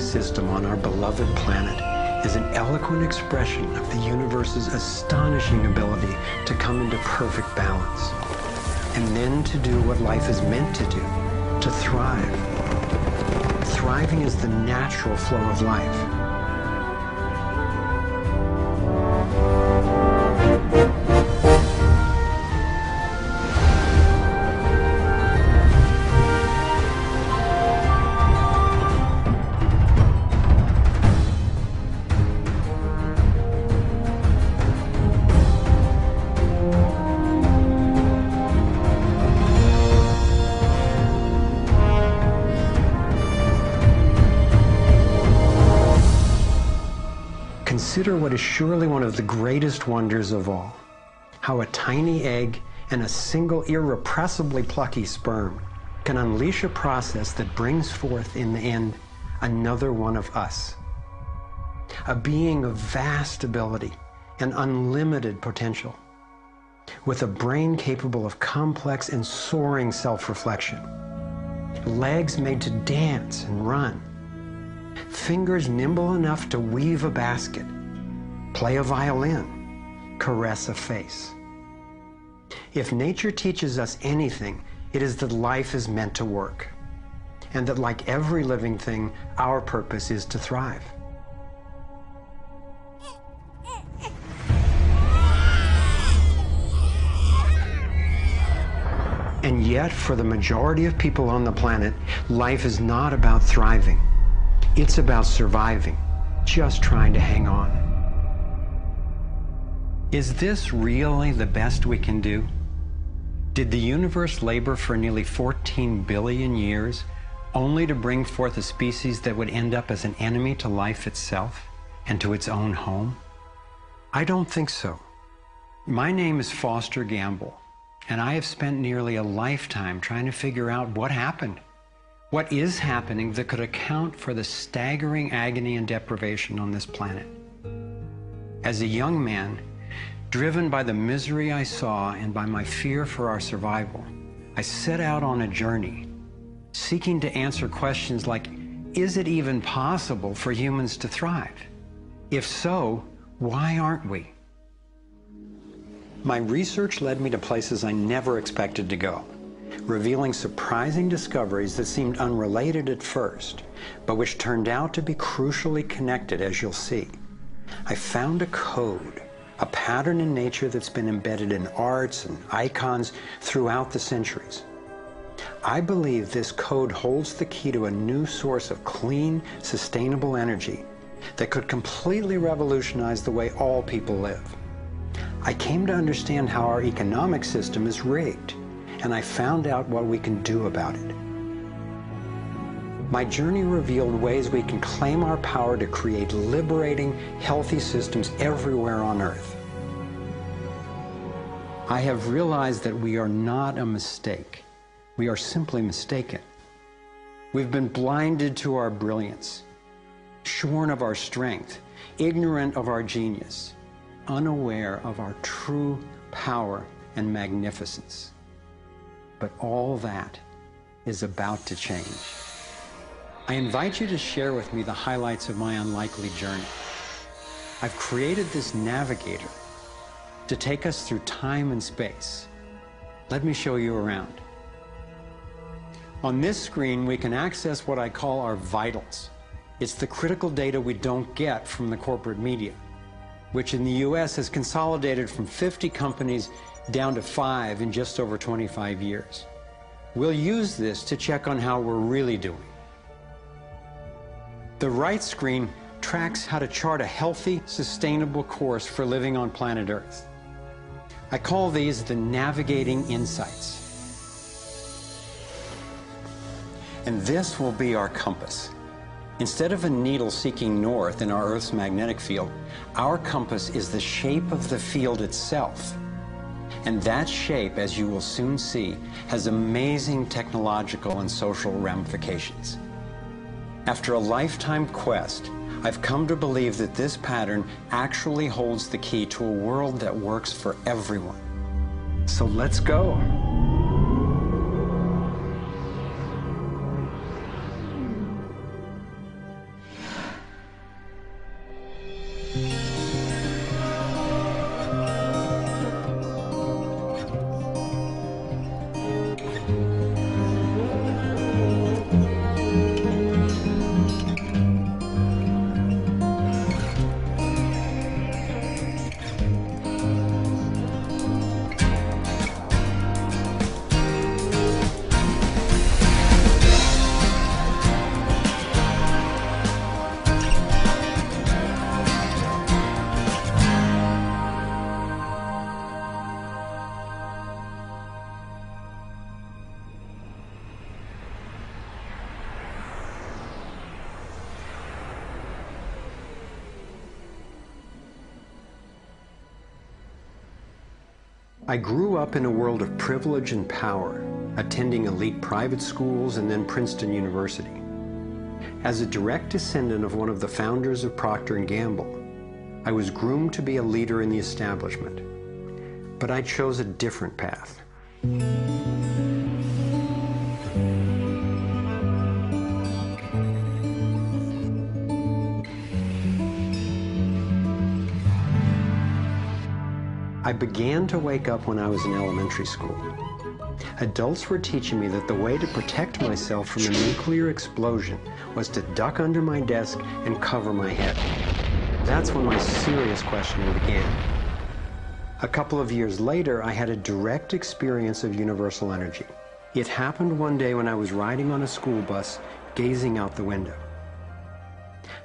system on our beloved planet is an eloquent expression of the universe's astonishing ability to come into perfect balance, and then to do what life is meant to do, to thrive. Thriving is the natural flow of life. Consider what is surely one of the greatest wonders of all, how a tiny egg and a single irrepressibly plucky sperm can unleash a process that brings forth in the end another one of us. A being of vast ability and unlimited potential, with a brain capable of complex and soaring self-reflection, legs made to dance and run, fingers nimble enough to weave a basket, play a violin, caress a face. If nature teaches us anything, it is that life is meant to work, and that like every living thing, our purpose is to thrive. And yet, for the majority of people on the planet, life is not about thriving. It's about surviving, just trying to hang on. Is this really the best we can do? Did the universe labor for nearly 14 billion years only to bring forth a species that would end up as an enemy to life itself and to its own home? I don't think so. My name is Foster Gamble, and I have spent nearly a lifetime trying to figure out what happened. What is happening that could account for the staggering agony and deprivation on this planet? As a young man, driven by the misery I saw and by my fear for our survival, I set out on a journey, seeking to answer questions like, is it even possible for humans to thrive? If so, why aren't we? My research led me to places I never expected to go, revealing surprising discoveries that seemed unrelated at first, but which turned out to be crucially connected, as you'll see. I found a code, a pattern in nature that's been embedded in arts and icons throughout the centuries. I believe this code holds the key to a new source of clean, sustainable energy that could completely revolutionize the way all people live. I came to understand how our economic system is rigged, and I found out what we can do about it. My journey revealed ways we can claim our power to create liberating, healthy systems everywhere on Earth. I have realized that we are not a mistake. We are simply mistaken. We've been blinded to our brilliance, shorn of our strength, ignorant of our genius, unaware of our true power and magnificence. But all that is about to change. I invite you to share with me the highlights of my unlikely journey. I've created this navigator to take us through time and space. Let me show you around. On this screen, we can access what I call our vitals. It's the critical data we don't get from the corporate media, which in the US has consolidated from 50 companies down to 5 in just over 25 years. We'll use this to check on how we're really doing. The right screen tracks how to chart a healthy, sustainable course for living on planet Earth. I call these the navigating insights. And this will be our compass. Instead of a needle seeking north in our Earth's magnetic field, our compass is the shape of the field itself. And that shape, as you will soon see, has amazing technological and social ramifications. After a lifetime quest, I've come to believe that this pattern actually holds the key to a world that works for everyone. So let's go. I grew up in a world of privilege and power, attending elite private schools and then Princeton University. As a direct descendant of one of the founders of Procter & Gamble, I was groomed to be a leader in the establishment. But I chose a different path. I began to wake up when I was in elementary school. Adults were teaching me that the way to protect myself from a nuclear explosion was to duck under my desk and cover my head. That's when my serious questioning began. A couple of years later, I had a direct experience of universal energy. It happened one day when I was riding on a school bus, gazing out the window.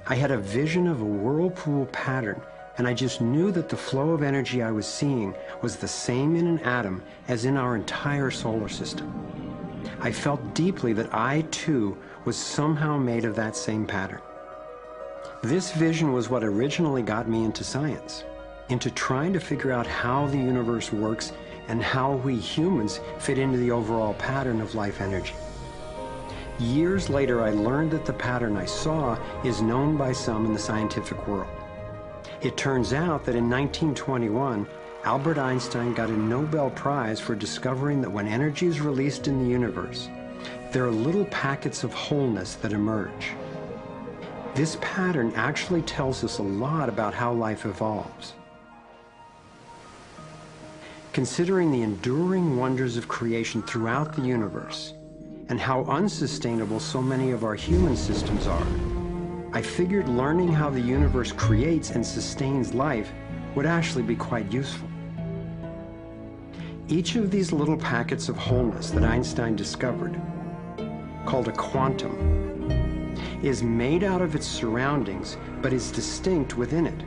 I had a vision of a whirlpool pattern, and I just knew that the flow of energy I was seeing was the same in an atom as in our entire solar system. I felt deeply that I, too, was somehow made of that same pattern. This vision was what originally got me into science, into trying to figure out how the universe works and how we humans fit into the overall pattern of life energy. Years later, I learned that the pattern I saw is known by some in the scientific world. It turns out that in 1921, Albert Einstein got a Nobel Prize for discovering that when energy is released in the universe, there are little packets of wholeness that emerge. This pattern actually tells us a lot about how life evolves. Considering the enduring wonders of creation throughout the universe and how unsustainable so many of our human systems are, I figured learning how the universe creates and sustains life would actually be quite useful. Each of these little packets of wholeness that Einstein discovered, called a quantum, is made out of its surroundings, but is distinct within it,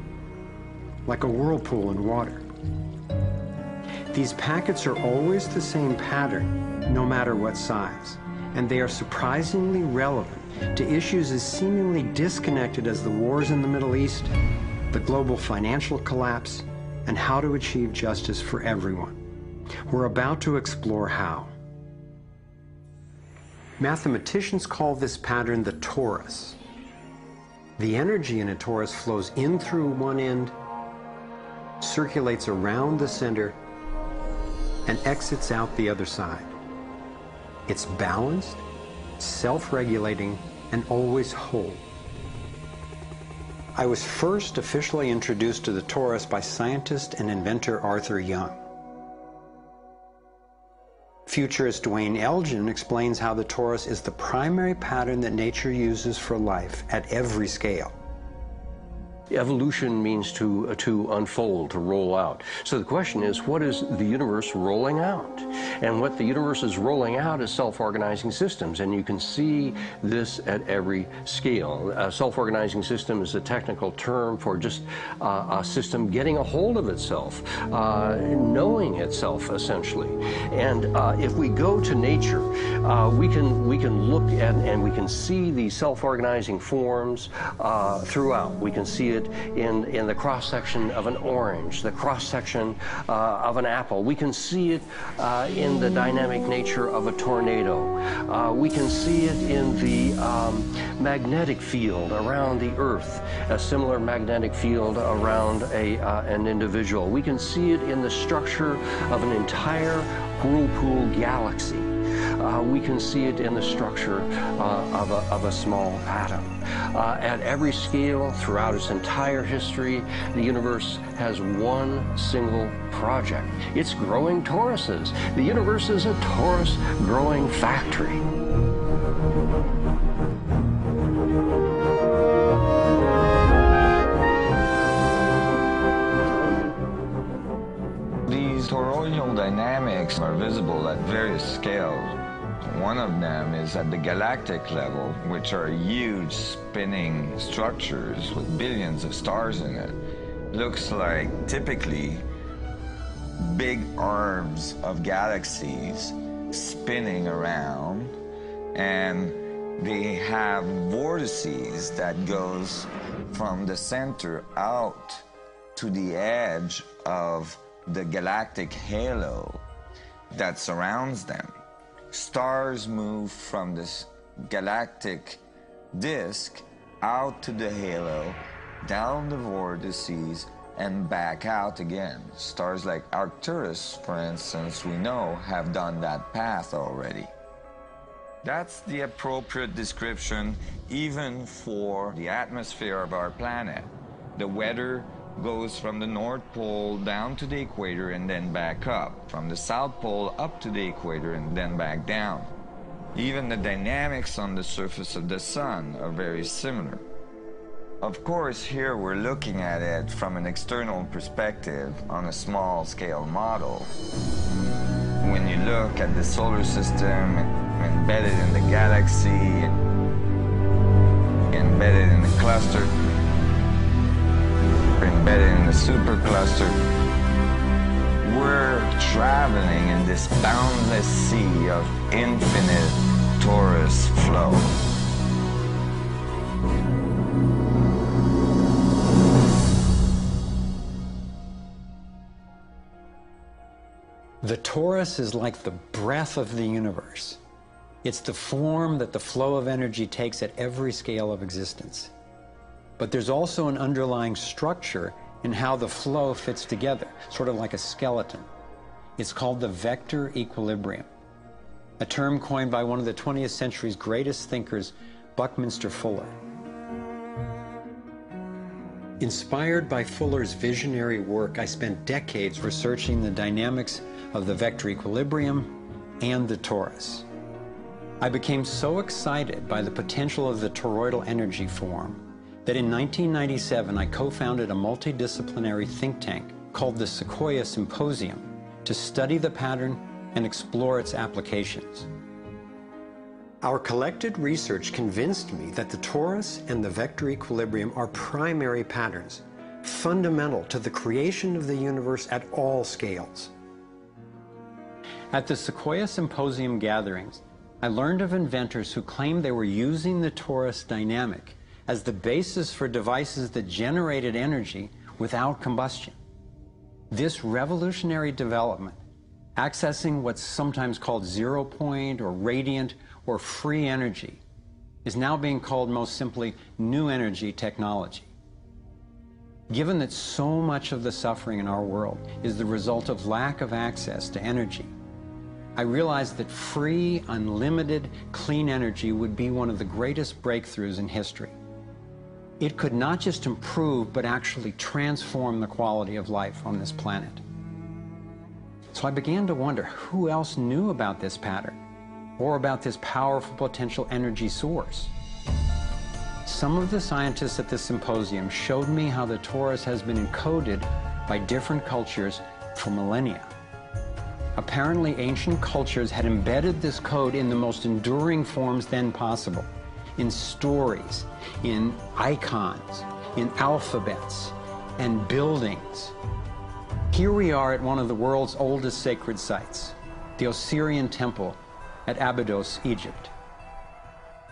like a whirlpool in water. These packets are always the same pattern, no matter what size, and they are surprisingly relevant to issues as seemingly disconnected as the wars in the Middle East, the global financial collapse, and how to achieve justice for everyone. We're about to explore how. Mathematicians call this pattern the torus. The energy in a torus flows in through one end, circulates around the center, and exits out the other side. It's balanced, self-regulating, and always whole. I was first officially introduced to the torus by scientist and inventor Arthur Young. Futurist Dwayne Elgin explains how the torus is the primary pattern that nature uses for life at every scale. Evolution means to unfold, to roll out. So the question is, what is the universe rolling out? And what the universe is rolling out is self-organizing systems, and you can see this at every scale. A self-organizing system is a technical term for just a system getting a hold of itself, knowing itself, essentially. And if we go to nature, we can look at and we can see these self-organizing forms throughout. We can see it in the cross-section of an orange, the cross-section of an apple. We can see it in the dynamic nature of a tornado. We can see it in the magnetic field around the Earth, a similar magnetic field around an individual. We can see it in the structure of an entire whirlpool galaxy. We can see it in the structure of a small atom. At every scale, throughout its entire history, the universe has one single project. It's growing toruses. The universe is a torus growing factory. These toroidal dynamics are visible at various scales. One of them is at the galactic level, which are huge spinning structures with billions of stars in it. Looks like typically big arms of galaxies spinning around, and they have vortices that goes from the center out to the edge of the galactic halo that surrounds them. Stars move from this galactic disk out to the halo, down the vortices, and back out again. Stars like Arcturus, for instance, we know have done that path already. That's the appropriate description even for the atmosphere of our planet. The weather goes from the North Pole down to the equator and then back up, from the South Pole up to the equator and then back down. Even the dynamics on the surface of the sun are very similar. Of course, here we're looking at it from an external perspective on a small-scale model. When you look at the solar system embedded in the galaxy, embedded in the cluster, embedded in the supercluster, we're traveling in this boundless sea of infinite torus flow. The torus is like the breath of the universe. It's the form that the flow of energy takes at every scale of existence. But there's also an underlying structure in how the flow fits together, sort of like a skeleton. It's called the vector equilibrium, a term coined by one of the 20th century's greatest thinkers, Buckminster Fuller. Inspired by Fuller's visionary work, I spent decades researching the dynamics of the vector equilibrium and the torus. I became so excited by the potential of the toroidal energy form that in 1997 I co-founded a multidisciplinary think tank called the Sequoia Symposium to study the pattern and explore its applications. Our collected research convinced me that the torus and the vector equilibrium are primary patterns, fundamental to the creation of the universe at all scales. At the Sequoia Symposium gatherings, I learned of inventors who claimed they were using the torus dynamic as the basis for devices that generated energy without combustion. This revolutionary development, accessing what's sometimes called zero point or radiant or free energy, is now being called most simply new energy technology. Given that so much of the suffering in our world is the result of lack of access to energy, I realized that free, unlimited, clean energy would be one of the greatest breakthroughs in history. It could not just improve, but actually transform the quality of life on this planet. So I began to wonder who else knew about this pattern or about this powerful potential energy source. Some of the scientists at the symposium showed me how the torus has been encoded by different cultures for millennia. Apparently, ancient cultures had embedded this code in the most enduring forms then possible, in stories, in icons, in alphabets, and buildings. Here we are at one of the world's oldest sacred sites, the Osirian Temple at Abydos, Egypt.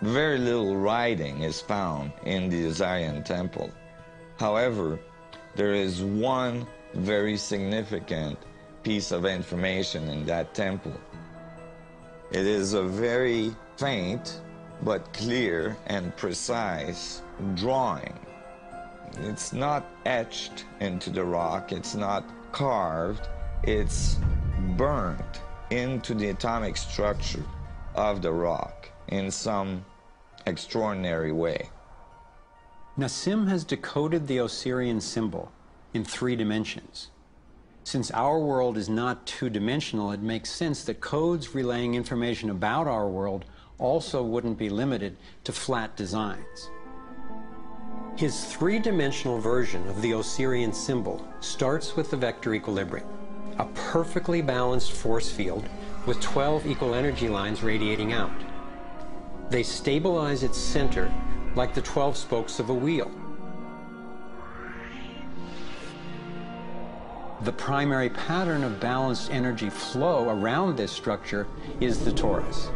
Very little writing is found in the Osirian Temple. However, there is one very significant piece of information in that temple. It is a very faint but clear and precise drawing. It's not etched into the rock, it's not carved, it's burnt into the atomic structure of the rock in some extraordinary way. Nassim has decoded the Osirian symbol in 3 dimensions. Since our world is not two-dimensional, it makes sense that codes relaying information about our world also wouldn't be limited to flat designs. His 3-dimensional version of the Osirian symbol starts with the vector equilibrium, a perfectly balanced force field with 12 equal energy lines radiating out. They stabilize its center like the 12 spokes of a wheel. The primary pattern of balanced energy flow around this structure is the torus.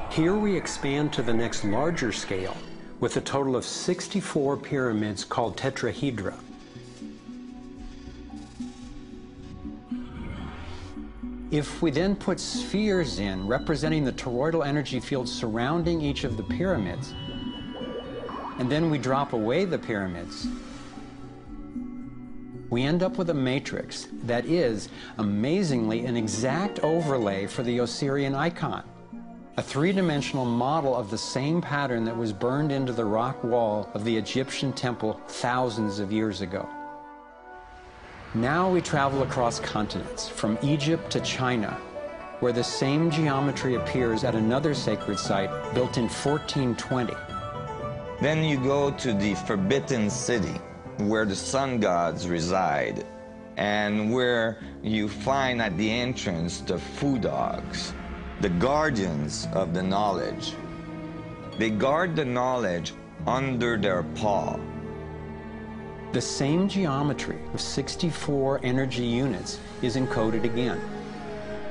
Here we expand to the next larger scale, with a total of 64 pyramids called tetrahedra. If we then put spheres in, representing the toroidal energy field surrounding each of the pyramids, and then we drop away the pyramids, we end up with a matrix that is, amazingly, an exact overlay for the Osirian icon, a three-dimensional model of the same pattern that was burned into the rock wall of the Egyptian temple thousands of years ago. Now we travel across continents, from Egypt to China, where the same geometry appears at another sacred site built in 1420. Then you go to the Forbidden City, where the sun gods reside, and where you find at the entrance the Fu dogs, the guardians of the knowledge. They guard the knowledge under their paw. The same geometry of 64 energy units is encoded again.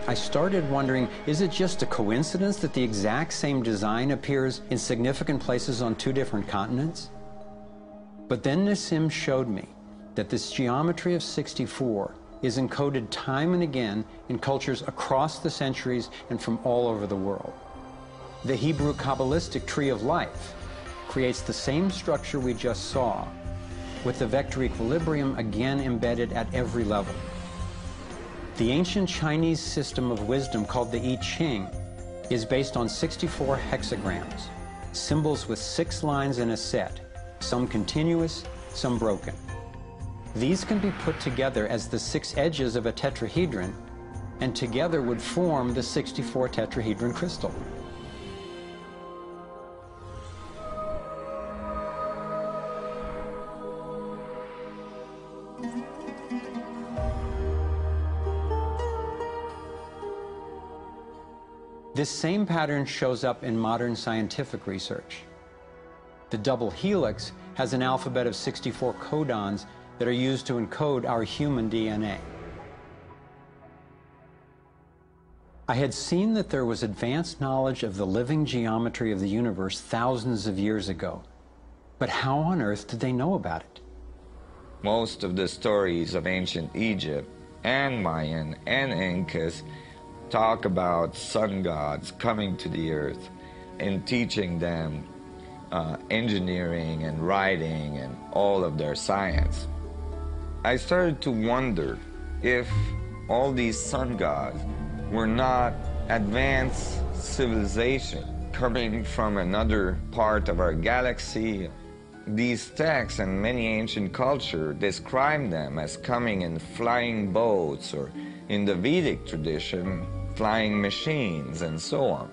I started wondering, is it just a coincidence that the exact same design appears in significant places on two different continents? But then Nassim showed me that this geometry of 64 is encoded time and again in cultures across the centuries and from all over the world. The Hebrew Kabbalistic tree of life creates the same structure we just saw, with the vector equilibrium again embedded at every level. The ancient Chinese system of wisdom called the I Ching is based on 64 hexagrams, symbols with 6 lines in a set, some continuous, some broken. These can be put together as the 6 edges of a tetrahedron, and together would form the 64 tetrahedron crystal. This same pattern shows up in modern scientific research. The double helix has an alphabet of 64 codons that are used to encode our human DNA. I had seen that there was advanced knowledge of the living geometry of the universe thousands of years ago, but how on earth did they know about it? Most of the stories of ancient Egypt and Mayan and Incas talk about sun gods coming to the earth and teaching them engineering and writing and all of their science. I started to wonder if all these sun gods were not advanced civilization coming from another part of our galaxy. These texts and many ancient cultures describe them as coming in flying boats, or in the Vedic tradition, flying machines, and so on.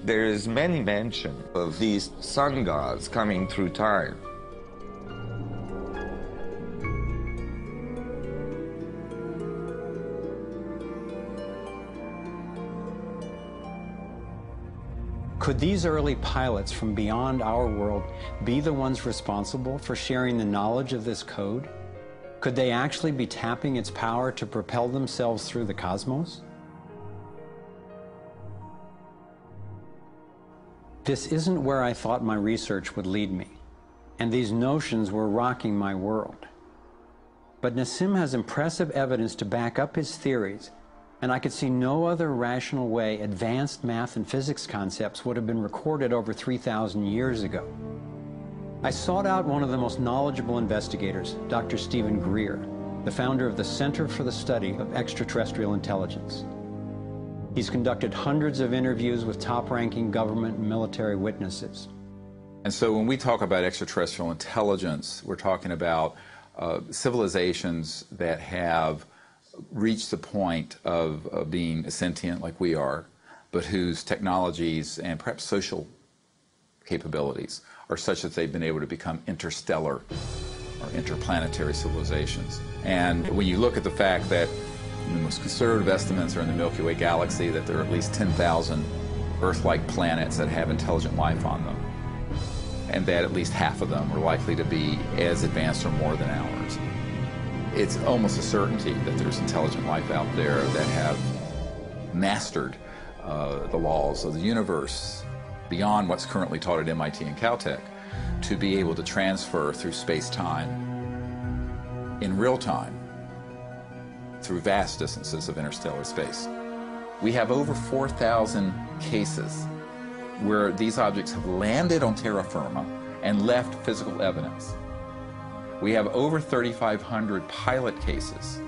There is many mention of these sun gods coming through time. Could these early pilots from beyond our world be the ones responsible for sharing the knowledge of this code? Could they actually be tapping its power to propel themselves through the cosmos? This isn't where I thought my research would lead me, and these notions were rocking my world. But Nassim has impressive evidence to back up his theories, and I could see no other rational way advanced math and physics concepts would have been recorded over 3,000 years ago. I sought out one of the most knowledgeable investigators, Dr. Stephen Greer, the founder of the Center for the Study of Extraterrestrial Intelligence. He's conducted hundreds of interviews with top-ranking government and military witnesses. And so when we talk about extraterrestrial intelligence, we're talking about civilizations that have reached the point of being sentient like we are, but whose technologies and perhaps social capabilities are such that they've been able to become interstellar or interplanetary civilizations. And when you look at the fact that the most conservative estimates are in the Milky Way galaxy that there are at least 10,000 Earth-like planets that have intelligent life on them, and that at least half of them are likely to be as advanced or more than ours. It's almost a certainty that there's intelligent life out there that have mastered the laws of the universe beyond what's currently taught at MIT and Caltech to be able to transfer through space-time in real time through vast distances of interstellar space. We have over 4,000 cases where these objects have landed on terra firma and left physical evidence. We have over 3,500 pilot cases.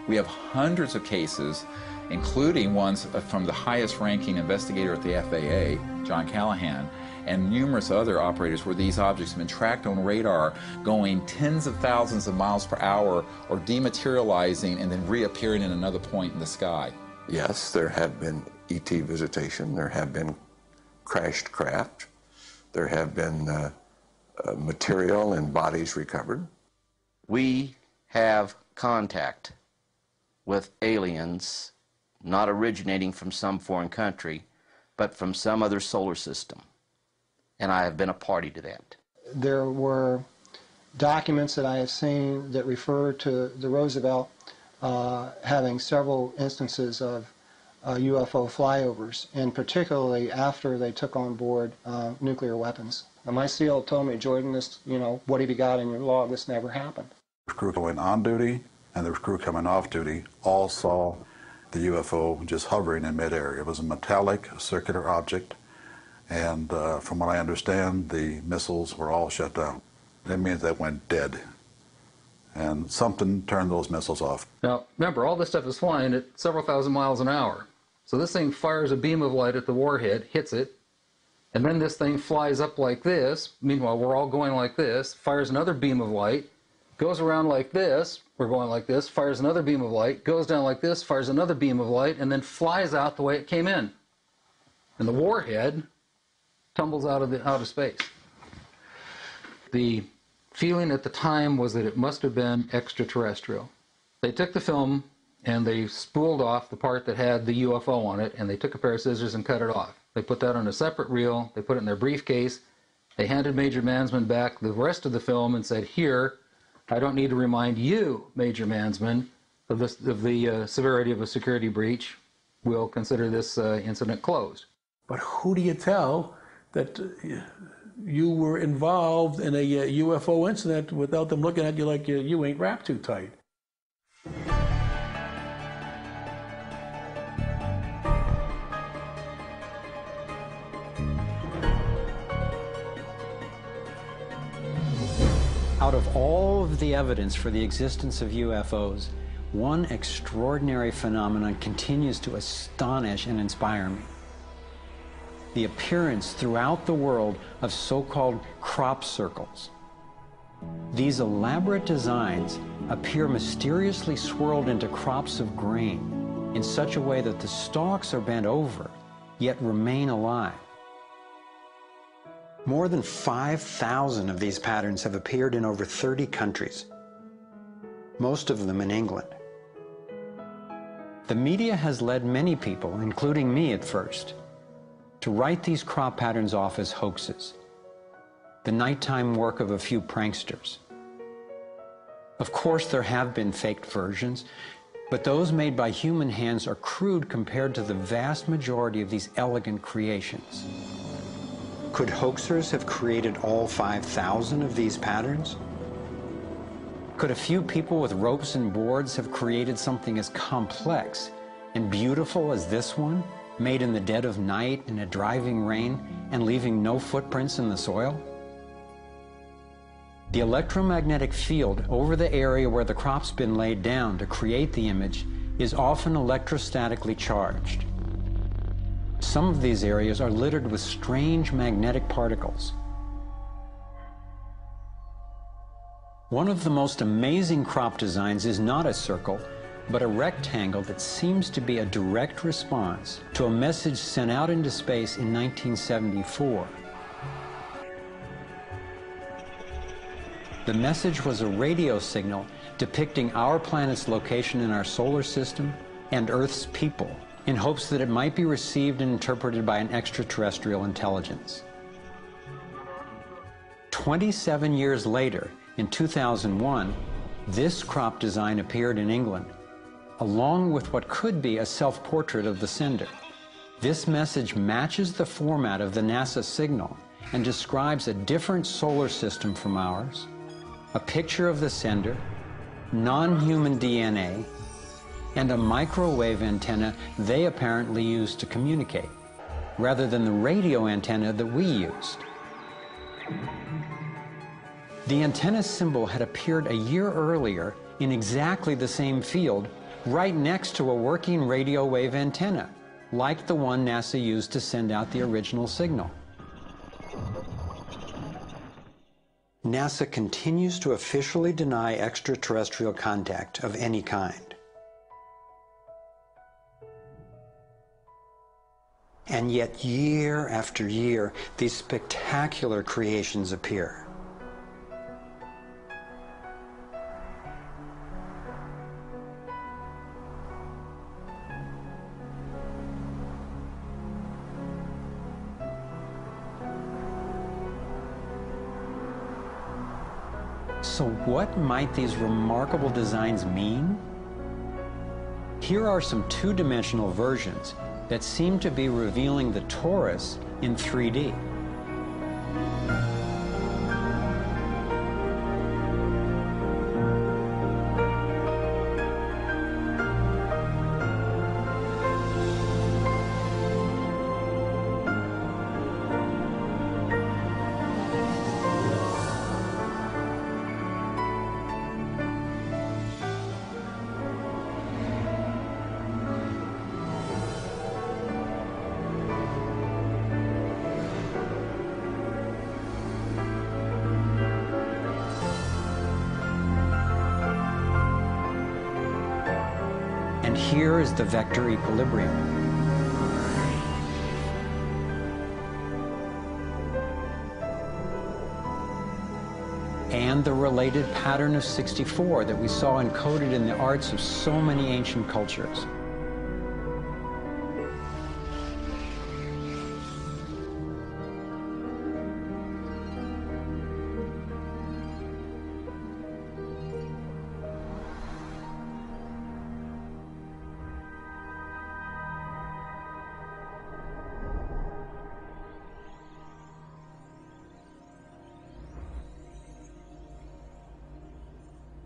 We have hundreds of cases, including ones from the highest ranking investigator at the FAA, John Callahan, and numerous other operators where these objects have been tracked on radar going tens of thousands of miles per hour or dematerializing and then reappearing in another point in the sky. Yes, there have been ET visitation, there have been crashed craft, there have been material and bodies recovered. We have contact with aliens not originating from some foreign country, but from some other solar system. And I have been a party to that. There were documents that I have seen that refer to the Roosevelt having several instances of UFO flyovers, and particularly after they took on board nuclear weapons. And my SEAL told me, Jordan, this, what have you got in your log? This never happened. The crew going on duty and the crew coming off duty all saw the UFO just hovering in midair. It was a metallic circular object, and from what I understand, the missiles were all shut down. That means they went dead, and something turned those missiles off. Now, remember, all this stuff is flying at several thousand miles an hour. So this thing fires a beam of light at the warhead, hits it, and then this thing flies up like this. Meanwhile, we're all going like this, fires another beam of light, goes around like this, we're going like this, fires another beam of light, goes down like this, fires another beam of light, and then flies out the way it came in. And the warhead tumbles out of space. The feeling at the time was that it must have been extraterrestrial. They took the film and they spooled off the part that had the UFO on it, and they took a pair of scissors and cut it off. They put that on a separate reel, they put it in their briefcase, they handed Major Mansman back the rest of the film and said, here, I don't need to remind you, Major Mansman, of the severity of a security breach. We'll consider this incident closed. But who do you tell that you were involved in a UFO incident without them looking at you like you ain't wrapped too tight? Out of all of the evidence for the existence of UFOs, one extraordinary phenomenon continues to astonish and inspire me. The appearance throughout the world of so-called crop circles. These elaborate designs appear mysteriously swirled into crops of grain in such a way that the stalks are bent over, yet remain alive. More than 5,000 of these patterns have appeared in over 30 countries, most of them in England. The media has led many people, including me at first, to write these crop patterns off as hoaxes, the nighttime work of a few pranksters. Of course, there have been faked versions, but those made by human hands are crude compared to the vast majority of these elegant creations. Could hoaxers have created all 5,000 of these patterns? Could a few people with ropes and boards have created something as complex and beautiful as this one, made in the dead of night in a driving rain and leaving no footprints in the soil? The electromagnetic field over the area where the crop's been laid down to create the image is often electrostatically charged. Some of these areas are littered with strange magnetic particles. One of the most amazing crop designs is not a circle, but a rectangle that seems to be a direct response to a message sent out into space in 1974. The message was a radio signal depicting our planet's location in our solar system and Earth's people, in hopes that it might be received and interpreted by an extraterrestrial intelligence. 27 years later, in 2001, this crop design appeared in England, along with what could be a self-portrait of the sender. This message matches the format of the NASA signal and describes a different solar system from ours, a picture of the sender, non-human DNA, and a microwave antenna they apparently used to communicate, rather than the radio antenna that we used. The antenna symbol had appeared a year earlier in exactly the same field, right next to a working radio wave antenna, like the one NASA used to send out the original signal. NASA continues to officially deny extraterrestrial contact of any kind. And yet, year after year, these spectacular creations appear. So what might these remarkable designs mean? Here are some two-dimensional versions that seem to be revealing the torus in 3D. And here is the vector equilibrium. And the related pattern of 64 that we saw encoded in the arts of so many ancient cultures.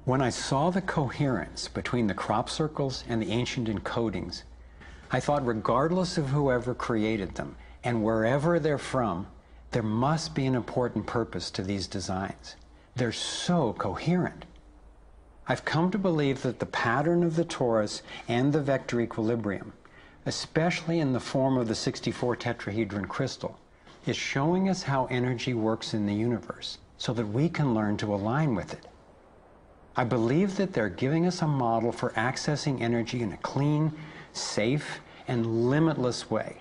When I saw the coherence between the crop circles and the ancient encodings, I thought regardless of whoever created them and wherever they're from, there must be an important purpose to these designs. They're so coherent. I've come to believe that the pattern of the torus and the vector equilibrium, especially in the form of the 64 tetrahedron crystal, is showing us how energy works in the universe so that we can learn to align with it. I believe that they're giving us a model for accessing energy in a clean, safe, and limitless way,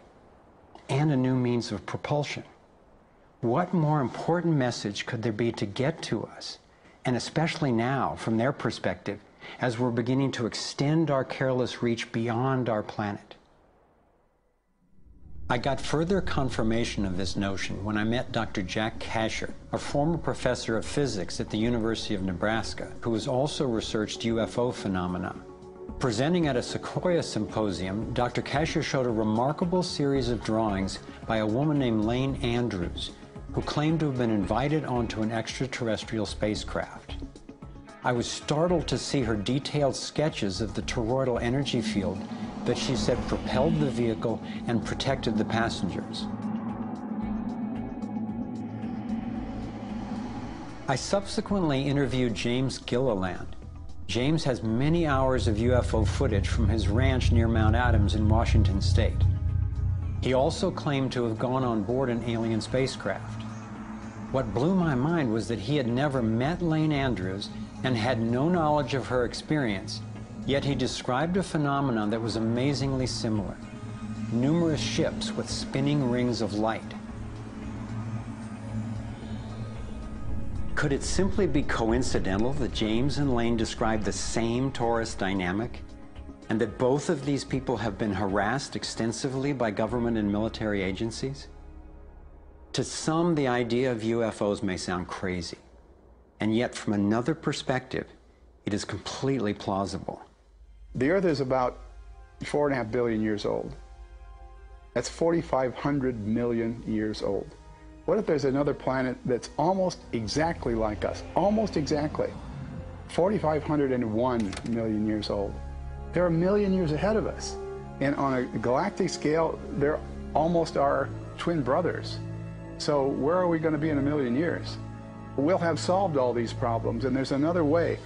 and a new means of propulsion. What more important message could there be to get to us, and especially now, from their perspective, as we're beginning to extend our careless reach beyond our planet? I got further confirmation of this notion when I met Dr. Jack Kasher, a former professor of physics at the University of Nebraska, who has also researched UFO phenomena. Presenting at a Sequoia symposium, Dr. Kasher showed a remarkable series of drawings by a woman named Lane Andrews, who claimed to have been invited onto an extraterrestrial spacecraft. I was startled to see her detailed sketches of the toroidal energy field that she said propelled the vehicle and protected the passengers. I subsequently interviewed James Gilliland. James has many hours of UFO footage from his ranch near Mount Adams in Washington State. He also claimed to have gone on board an alien spacecraft. What blew my mind was that he had never met Lane Andrews and had no knowledge of her experience, yet he described a phenomenon that was amazingly similar: numerous ships with spinning rings of light. Could it simply be coincidental that James and Lane described the same torus dynamic, and that both of these people have been harassed extensively by government and military agencies? To some, the idea of UFOs may sound crazy, and yet from another perspective, it is completely plausible. The Earth is about 4.5 billion years old. That's 4,500 million years old. What if there's another planet that's almost exactly like us? Almost exactly. 4,501 million years old. They're a million years ahead of us. And on a galactic scale, they're almost our twin brothers. So where are we going to be in a million years? We'll have solved all these problems, and there's another way,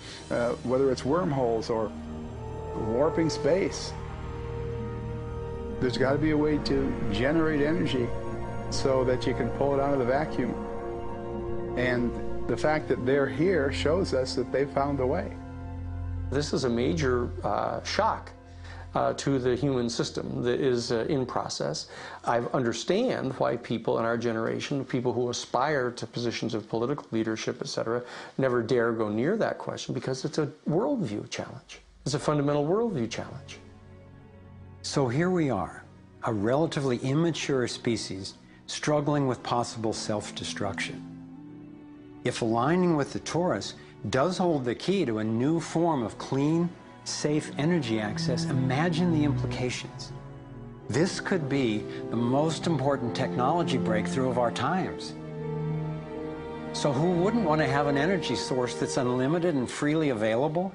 whether it's wormholes or warping space. There's got to be a way to generate energy so that you can pull it out of the vacuum. And the fact that they're here shows us that they've found a way. This is a major shock to the human system that is in process. I understand why people in our generation, people who aspire to positions of political leadership, etc., never dare go near that question, because it's a worldview challenge. It's a fundamental worldview challenge. So here we are, a relatively immature species struggling with possible self-destruction. If aligning with the torus does hold the key to a new form of clean, safe energy access, imagine the implications. This could be the most important technology breakthrough of our times. So who wouldn't want to have an energy source that's unlimited and freely available?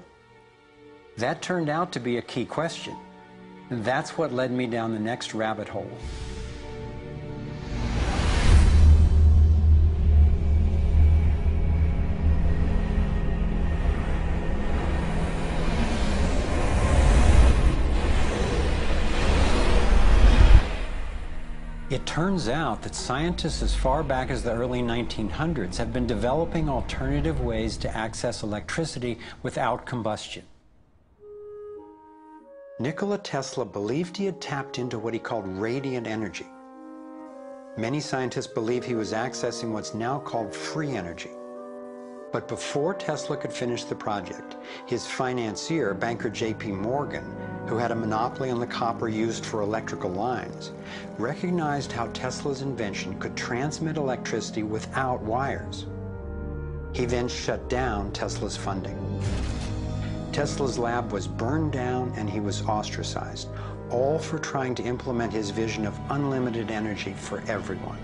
That turned out to be a key question, and that's what led me down the next rabbit hole. It turns out that scientists as far back as the early 1900s have been developing alternative ways to access electricity without combustion. Nikola Tesla believed he had tapped into what he called radiant energy. Many scientists believe he was accessing what's now called free energy. But before Tesla could finish the project, his financier, banker J.P. Morgan, who had a monopoly on the copper used for electrical lines, recognized how Tesla's invention could transmit electricity without wires. He then shut down Tesla's funding. Tesla's lab was burned down and he was ostracized, all for trying to implement his vision of unlimited energy for everyone.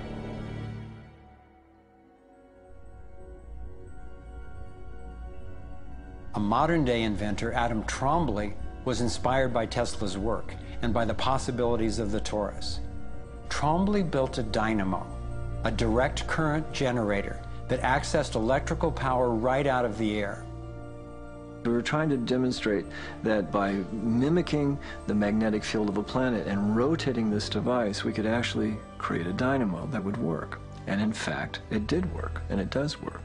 A modern-day inventor, Adam Trombley, was inspired by Tesla's work and by the possibilities of the torus. Trombley built a dynamo, a direct current generator that accessed electrical power right out of the air. We were trying to demonstrate that by mimicking the magnetic field of a planet and rotating this device, we could actually create a dynamo that would work. And in fact, it did work, and it does work.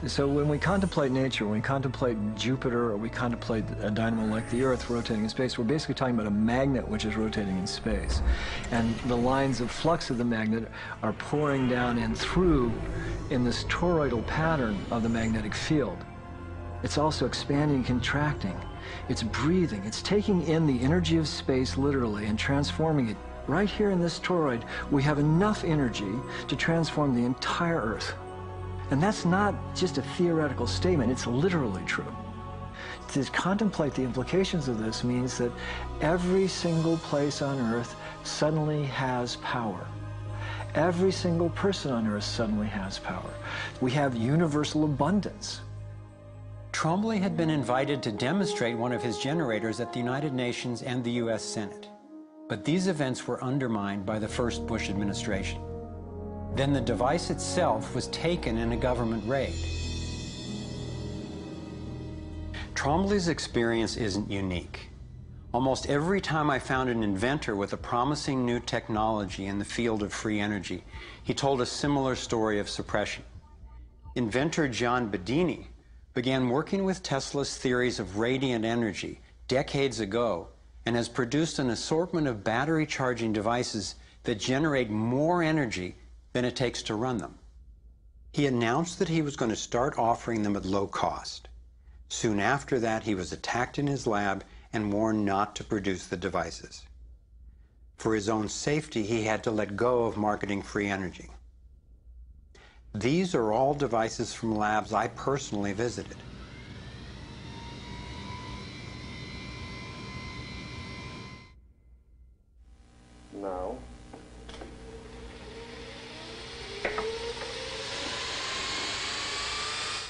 So when we contemplate nature, when we contemplate Jupiter, or we contemplate a dynamo like the Earth rotating in space, we're basically talking about a magnet which is rotating in space. And the lines of flux of the magnet are pouring down and through in this toroidal pattern of the magnetic field. It's also expanding and contracting. It's breathing. It's taking in the energy of space literally and transforming it. Right here in this toroid, we have enough energy to transform the entire Earth. And that's not just a theoretical statement, it's literally true. To contemplate the implications of this means that every single place on Earth suddenly has power. Every single person on Earth suddenly has power. We have universal abundance. Trombley had been invited to demonstrate one of his generators at the United Nations and the U.S. Senate. But these events were undermined by the first Bush administration. Then the device itself was taken in a government raid. Trombley's experience isn't unique. Almost every time I found an inventor with a promising new technology in the field of free energy, he told a similar story of suppression. Inventor John Bedini began working with Tesla's theories of radiant energy decades ago and has produced an assortment of battery charging devices that generate more energy than it takes to run them. He announced that he was going to start offering them at low cost. Soon after that, he was attacked in his lab and warned not to produce the devices. For his own safety, he had to let go of marketing free energy. These are all devices from labs I personally visited. Now,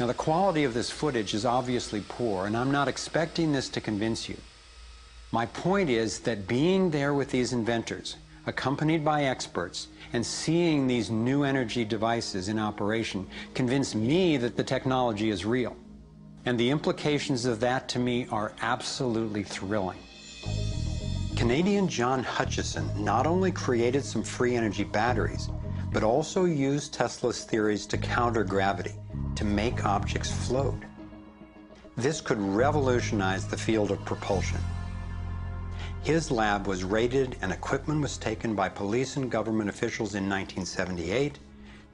Now, the quality of this footage is obviously poor, and I'm not expecting this to convince you. My point is that being there with these inventors, accompanied by experts, and seeing these new energy devices in operation convinced me that the technology is real. And the implications of that to me are absolutely thrilling. Canadian John Hutchison not only created some free energy batteries, but also used Tesla's theories to counter gravity, to make objects float. This could revolutionize the field of propulsion. His lab was raided and equipment was taken by police and government officials in 1978,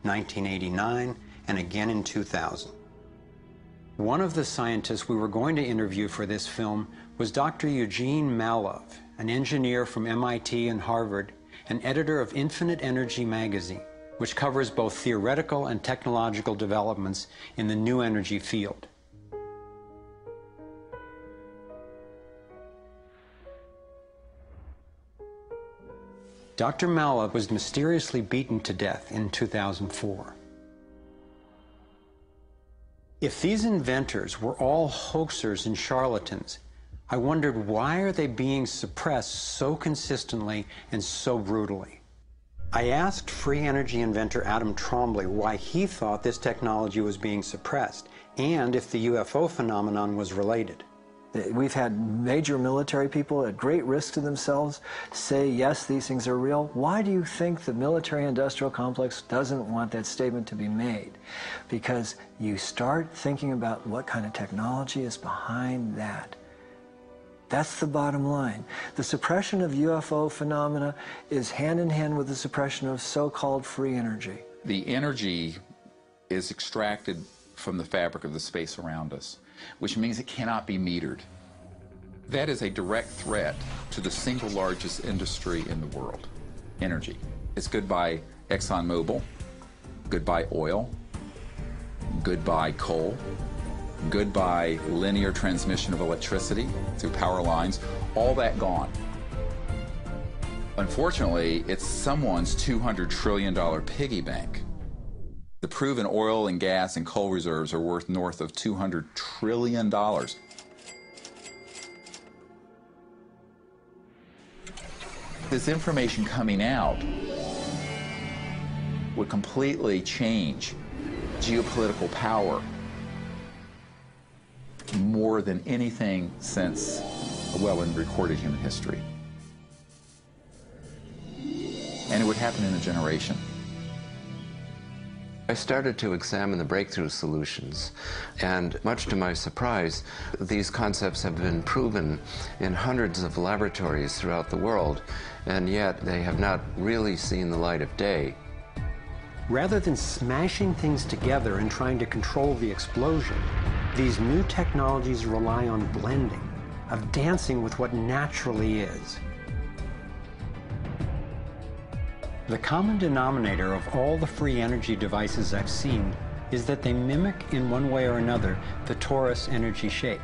1989, and again in 2000. One of the scientists we were going to interview for this film was Dr. Eugene Malov, an engineer from MIT and Harvard, and editor of Infinite Energy magazine, which covers both theoretical and technological developments in the new energy field. Dr. Malov was mysteriously beaten to death in 2004. If these inventors were all hoaxers and charlatans, I wondered, why are they being suppressed so consistently and so brutally? I asked free energy inventor Adam Trombley why he thought this technology was being suppressed, and if the UFO phenomenon was related. We've had major military people at great risk to themselves say, yes, these things are real. Why do you think the military-industrial complex doesn't want that statement to be made? Because you start thinking about what kind of technology is behind that. That's the bottom line. The suppression of UFO phenomena is hand in hand with the suppression of so-called free energy. The energy is extracted from the fabric of the space around us, which means it cannot be metered. That is a direct threat to the single largest industry in the world, energy. It's goodbye ExxonMobil, goodbye oil, goodbye coal, goodbye linear transmission of electricity through power lines, all that gone. Unfortunately, it's someone's $200 trillion piggy bank. The proven oil and gas and coal reserves are worth north of $200 trillion. This information coming out would completely change geopolitical power more than anything since, well, in recorded human history. And it would happen in a generation. I started to examine the breakthrough solutions, and much to my surprise, these concepts have been proven in hundreds of laboratories throughout the world, and yet they have not really seen the light of day. Rather than smashing things together and trying to control the explosion, these new technologies rely on blending, of dancing with what naturally is. The common denominator of all the free energy devices I've seen is that they mimic, in one way or another, the torus energy shape.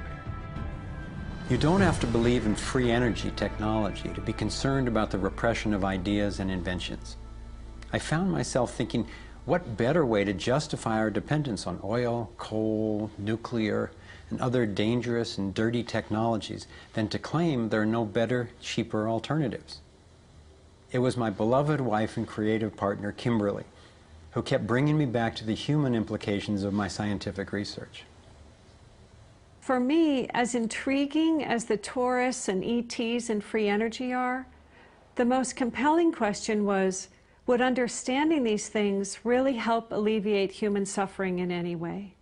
You don't have to believe in free energy technology to be concerned about the repression of ideas and inventions. I found myself thinking, what better way to justify our dependence on oil, coal, nuclear, and other dangerous and dirty technologies than to claim there are no better, cheaper alternatives? It was my beloved wife and creative partner, Kimberly, who kept bringing me back to the human implications of my scientific research. For me, as intriguing as the torus and ETs and free energy are, the most compelling question was, would understanding these things really help alleviate human suffering in any way?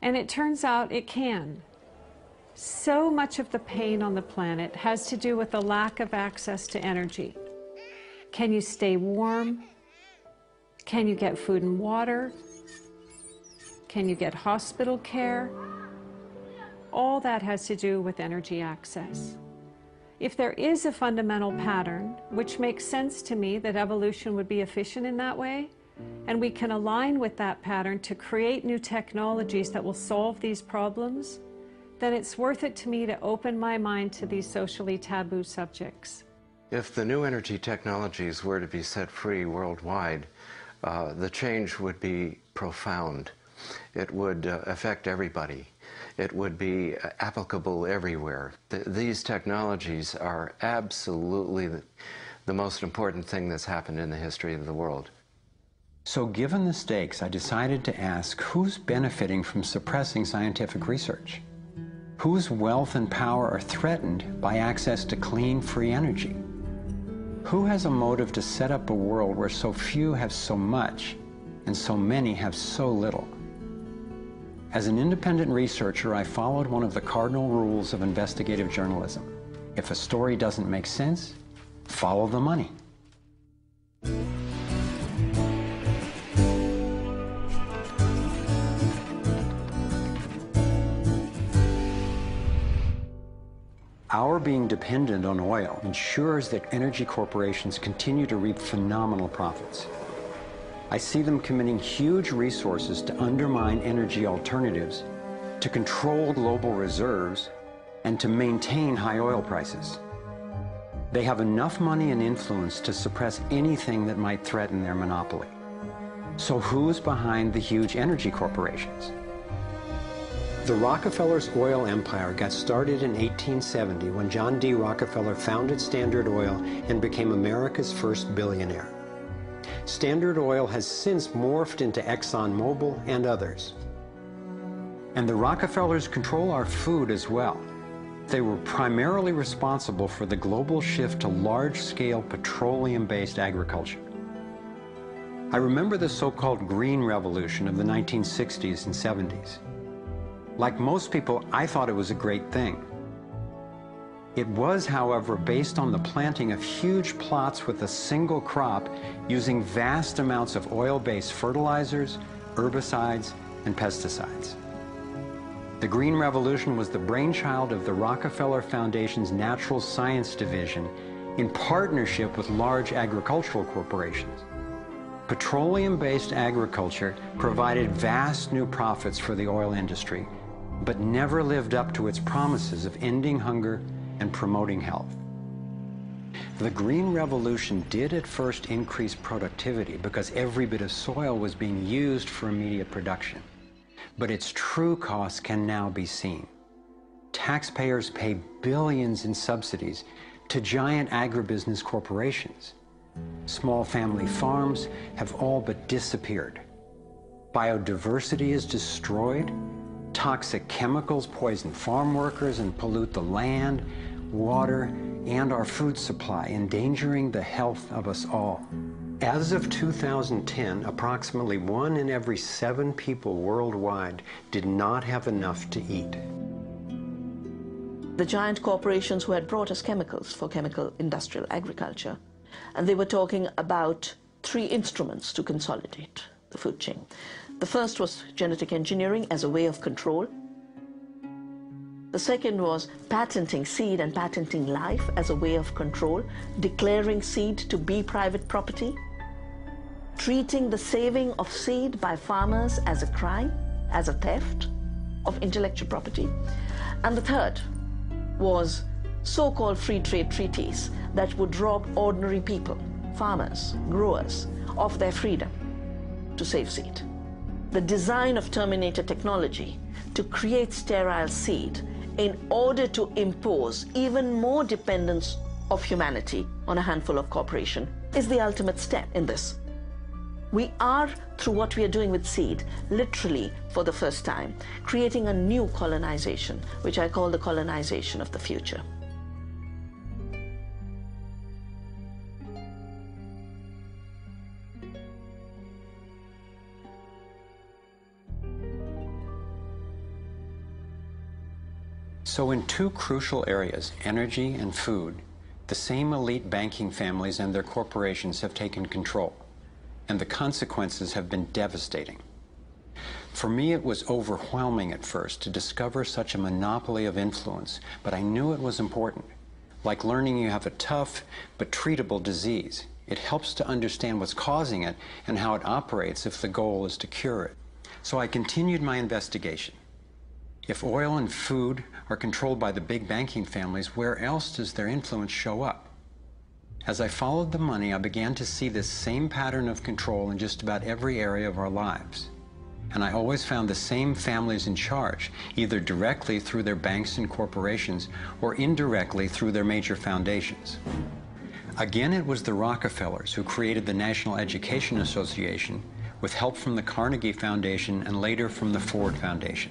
And it turns out it can. So much of the pain on the planet has to do with the lack of access to energy. Can you stay warm? Can you get food and water? Can you get hospital care? All that has to do with energy access. If there is a fundamental pattern, which makes sense to me that evolution would be efficient in that way, and we can align with that pattern to create new technologies that will solve these problems, then it's worth it to me to open my mind to these socially taboo subjects. If the new energy technologies were to be set free worldwide, the change would be profound. it would affect everybody. It would be applicable everywhere. These technologies are absolutely the most important thing that's happened in the history of the world. So given the stakes, I decided to ask who's benefiting from suppressing scientific research? Whose wealth and power are threatened by access to clean, free energy? Who has a motive to set up a world where so few have so much and so many have so little? As an independent researcher, I followed one of the cardinal rules of investigative journalism. If a story doesn't make sense, follow the money. Our being dependent on oil ensures that energy corporations continue to reap phenomenal profits. I see them committing huge resources to undermine energy alternatives, to control global reserves, and to maintain high oil prices. They have enough money and influence to suppress anything that might threaten their monopoly. So who's behind the huge energy corporations? The Rockefellers' oil empire got started in 1870 when John D. Rockefeller founded Standard Oil and became America's first billionaire. Standard Oil has since morphed into ExxonMobil and others. And the Rockefellers control our food as well. They were primarily responsible for the global shift to large-scale petroleum-based agriculture. I remember the so-called Green Revolution of the 1960s and 70s. Like most people, I thought it was a great thing. It was, however, based on the planting of huge plots with a single crop using vast amounts of oil-based fertilizers, herbicides, and pesticides. The Green Revolution was the brainchild of the Rockefeller Foundation's Natural Science Division in partnership with large agricultural corporations. Petroleum-based agriculture provided vast new profits for the oil industry, but never lived up to its promises of ending hunger and promoting health. The Green Revolution did at first increase productivity because every bit of soil was being used for immediate production. But its true costs can now be seen. Taxpayers pay billions in subsidies to giant agribusiness corporations. Small family farms have all but disappeared. Biodiversity is destroyed. Toxic chemicals poison farm workers and pollute the land, water, and our food supply, endangering the health of us all. As of 2010, approximately 1 in every 7 people worldwide did not have enough to eat. The giant corporations who had brought us chemicals for chemical industrial agriculture, and they were talking about 3 instruments to consolidate the food chain. The first was genetic engineering as a way of control. The second was patenting seed and patenting life as a way of control, declaring seed to be private property, treating the saving of seed by farmers as a crime, as a theft of intellectual property. And the third was so-called free trade treaties that would rob ordinary people, farmers, growers, of their freedom to save seed. The design of terminator technology to create sterile seed in order to impose even more dependence of humanity on a handful of corporations is the ultimate step in this. We are, through what we are doing with seed, literally for the first time, creating a new colonization, which I call the colonization of the future. So in 2 crucial areas, energy and food, the same elite banking families and their corporations have taken control, and the consequences have been devastating. For me, it was overwhelming at first to discover such a monopoly of influence, but I knew it was important. Like learning you have a tough but treatable disease. It helps to understand what's causing it and how it operates if the goal is to cure it. So I continued my investigation. If oil and food are controlled by the big banking families, where else does their influence show up? As I followed the money, I began to see this same pattern of control in just about every area of our lives. and I always found the same families in charge, either directly through their banks and corporations or indirectly through their major foundations. Again, it was the Rockefellers who created the National Education Association with help from the Carnegie Foundation and later from the Ford Foundation.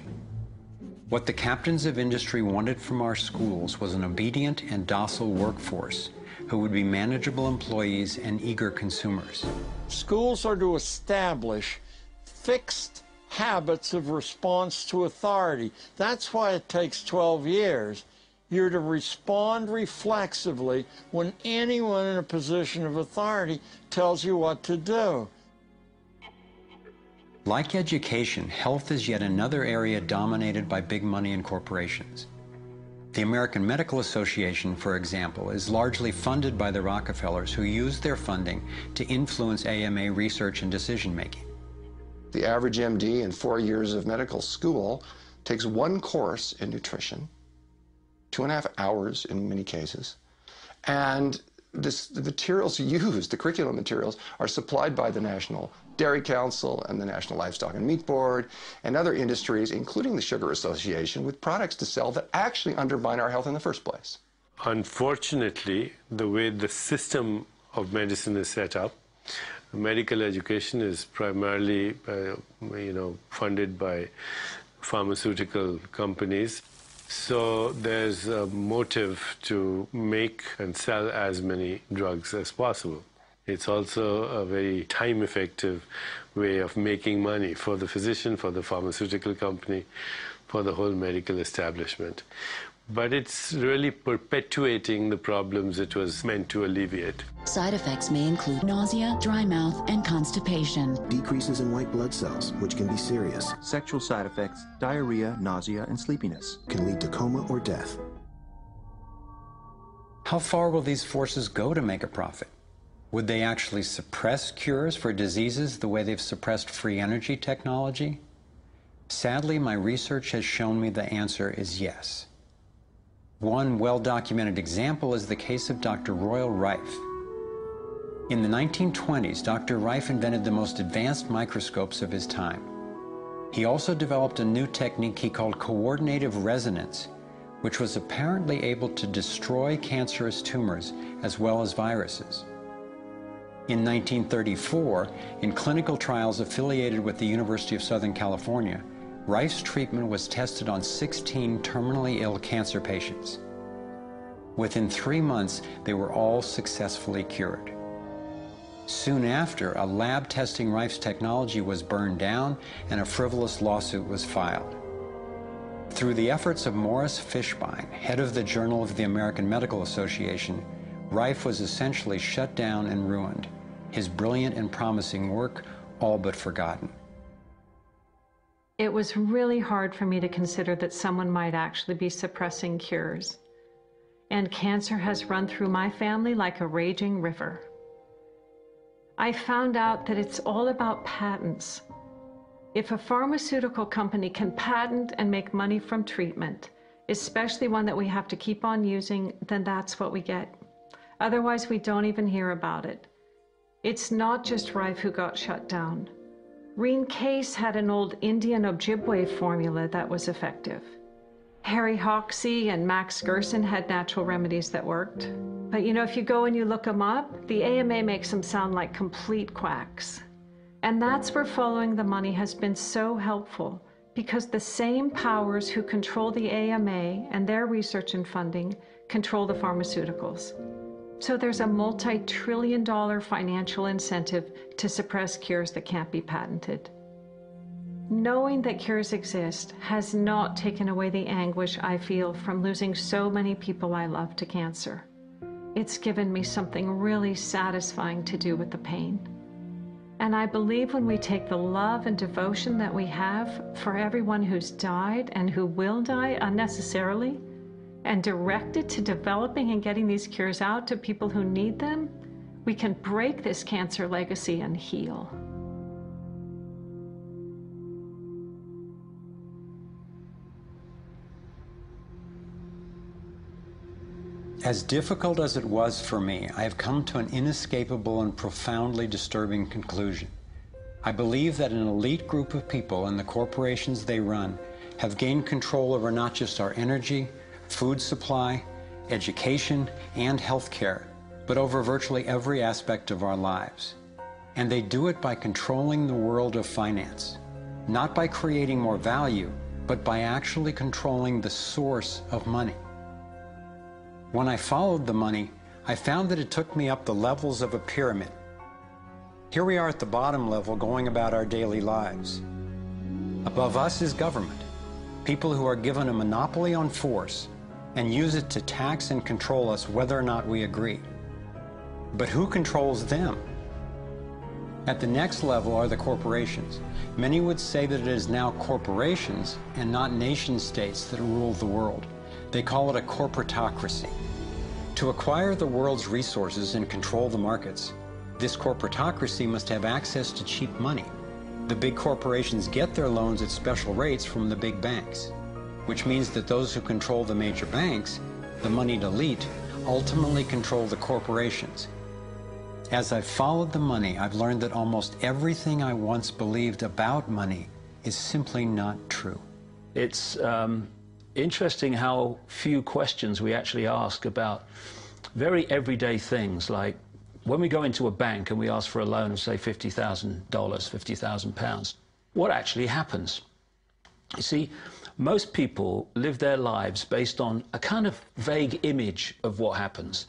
What the captains of industry wanted from our schools was an obedient and docile workforce who would be manageable employees and eager consumers. Schools are to establish fixed habits of response to authority. That's why it takes 12 years. You're to respond reflexively when anyone in a position of authority tells you what to do. Like education, health is yet another area dominated by big money and corporations. The American Medical Association, for example, is largely funded by the Rockefellers, who use their funding to influence AMA research and decision-making. The average MD in 4 years of medical school takes one course in nutrition, 2.5 hours in many cases, and the materials used, the curriculum materials, are supplied by the National Dairy Council and the National Livestock and Meat Board and other industries, including the Sugar Association, with products to sell that actually undermine our health in the first place. Unfortunately, the way the system of medicine is set up, medical education is primarily, funded by pharmaceutical companies. So there's a motive to make and sell as many drugs as possible. It's also a very time-effective way of making money for the physician, for the pharmaceutical company, for the whole medical establishment. But it's really perpetuating the problems it was meant to alleviate. Side effects may include nausea, dry mouth, and constipation. Decreases in white blood cells, which can be serious. Sexual side effects, diarrhea, nausea, and sleepiness. Can lead to coma or death. How far will these forces go to make a profit? Would they actually suppress cures for diseases the way they've suppressed free energy technology? Sadly, my research has shown me the answer is yes. One well-documented example is the case of Dr. Royal Rife. In the 1920s, Dr. Rife invented the most advanced microscopes of his time. He also developed a new technique he called coordinative resonance, which was apparently able to destroy cancerous tumors as well as viruses. In 1934, in clinical trials affiliated with the University of Southern California, Rife's treatment was tested on 16 terminally ill cancer patients. Within 3 months, they were all successfully cured. Soon after, a lab testing Rife's technology was burned down and a frivolous lawsuit was filed. Through the efforts of Morris Fishbein, head of the Journal of the American Medical Association, Rife was essentially shut down and ruined, his brilliant and promising work all but forgotten. It was really hard for me to consider that someone might actually be suppressing cures. And cancer has run through my family like a raging river. I found out that it's all about patents. If a pharmaceutical company can patent and make money from treatment, especially one that we have to keep on using, then that's what we get. Otherwise, we don't even hear about it. It's not just Rife who got shut down. Reen Case had an old Indian Ojibwe formula that was effective. Harry Hoxsey and Max Gerson had natural remedies that worked. But if you go and you look them up, the AMA makes them sound like complete quacks. And that's where following the money has been so helpful, because the same powers who control the AMA and their research and funding control the pharmaceuticals. So there's a multi-trillion-dollar financial incentive to suppress cures that can't be patented. Knowing that cures exist has not taken away the anguish I feel from losing so many people I love to cancer. It's given me something really satisfying to do with the pain. And I believe when we take the love and devotion that we have for everyone who's died and who will die unnecessarily, and direct it to developing and getting these cures out to people who need them, we can break this cancer legacy and heal. As difficult as it was for me, I have come to an inescapable and profoundly disturbing conclusion. I believe that an elite group of people and the corporations they run have gained control over not just our energy, food supply, education, and health care, but over virtually every aspect of our lives. And they do it by controlling the world of finance, not by creating more value, but by actually controlling the source of money. When I followed the money, I found that it took me up the levels of a pyramid. Here we are at the bottom level going about our daily lives. Above us is government, people who are given a monopoly on force and use it to tax and control us whether or not we agree. But who controls them? At the next level are the corporations. Many would say that it is now corporations and not nation states that rule the world. They call it a corporatocracy. To acquire the world's resources and control the markets, this corporatocracy must have access to cheap money. The big corporations get their loans at special rates from the big banks, which means that those who control the major banks, the moneyed elite, ultimately control the corporations. As I've followed the money, I've learned that almost everything I once believed about money is simply not true. It's interesting how few questions we actually ask about very everyday things, like when we go into a bank and we ask for a loan of, say, $50,000, £50,000, what actually happens? You see, most people live their lives based on a kind of vague image of what happens.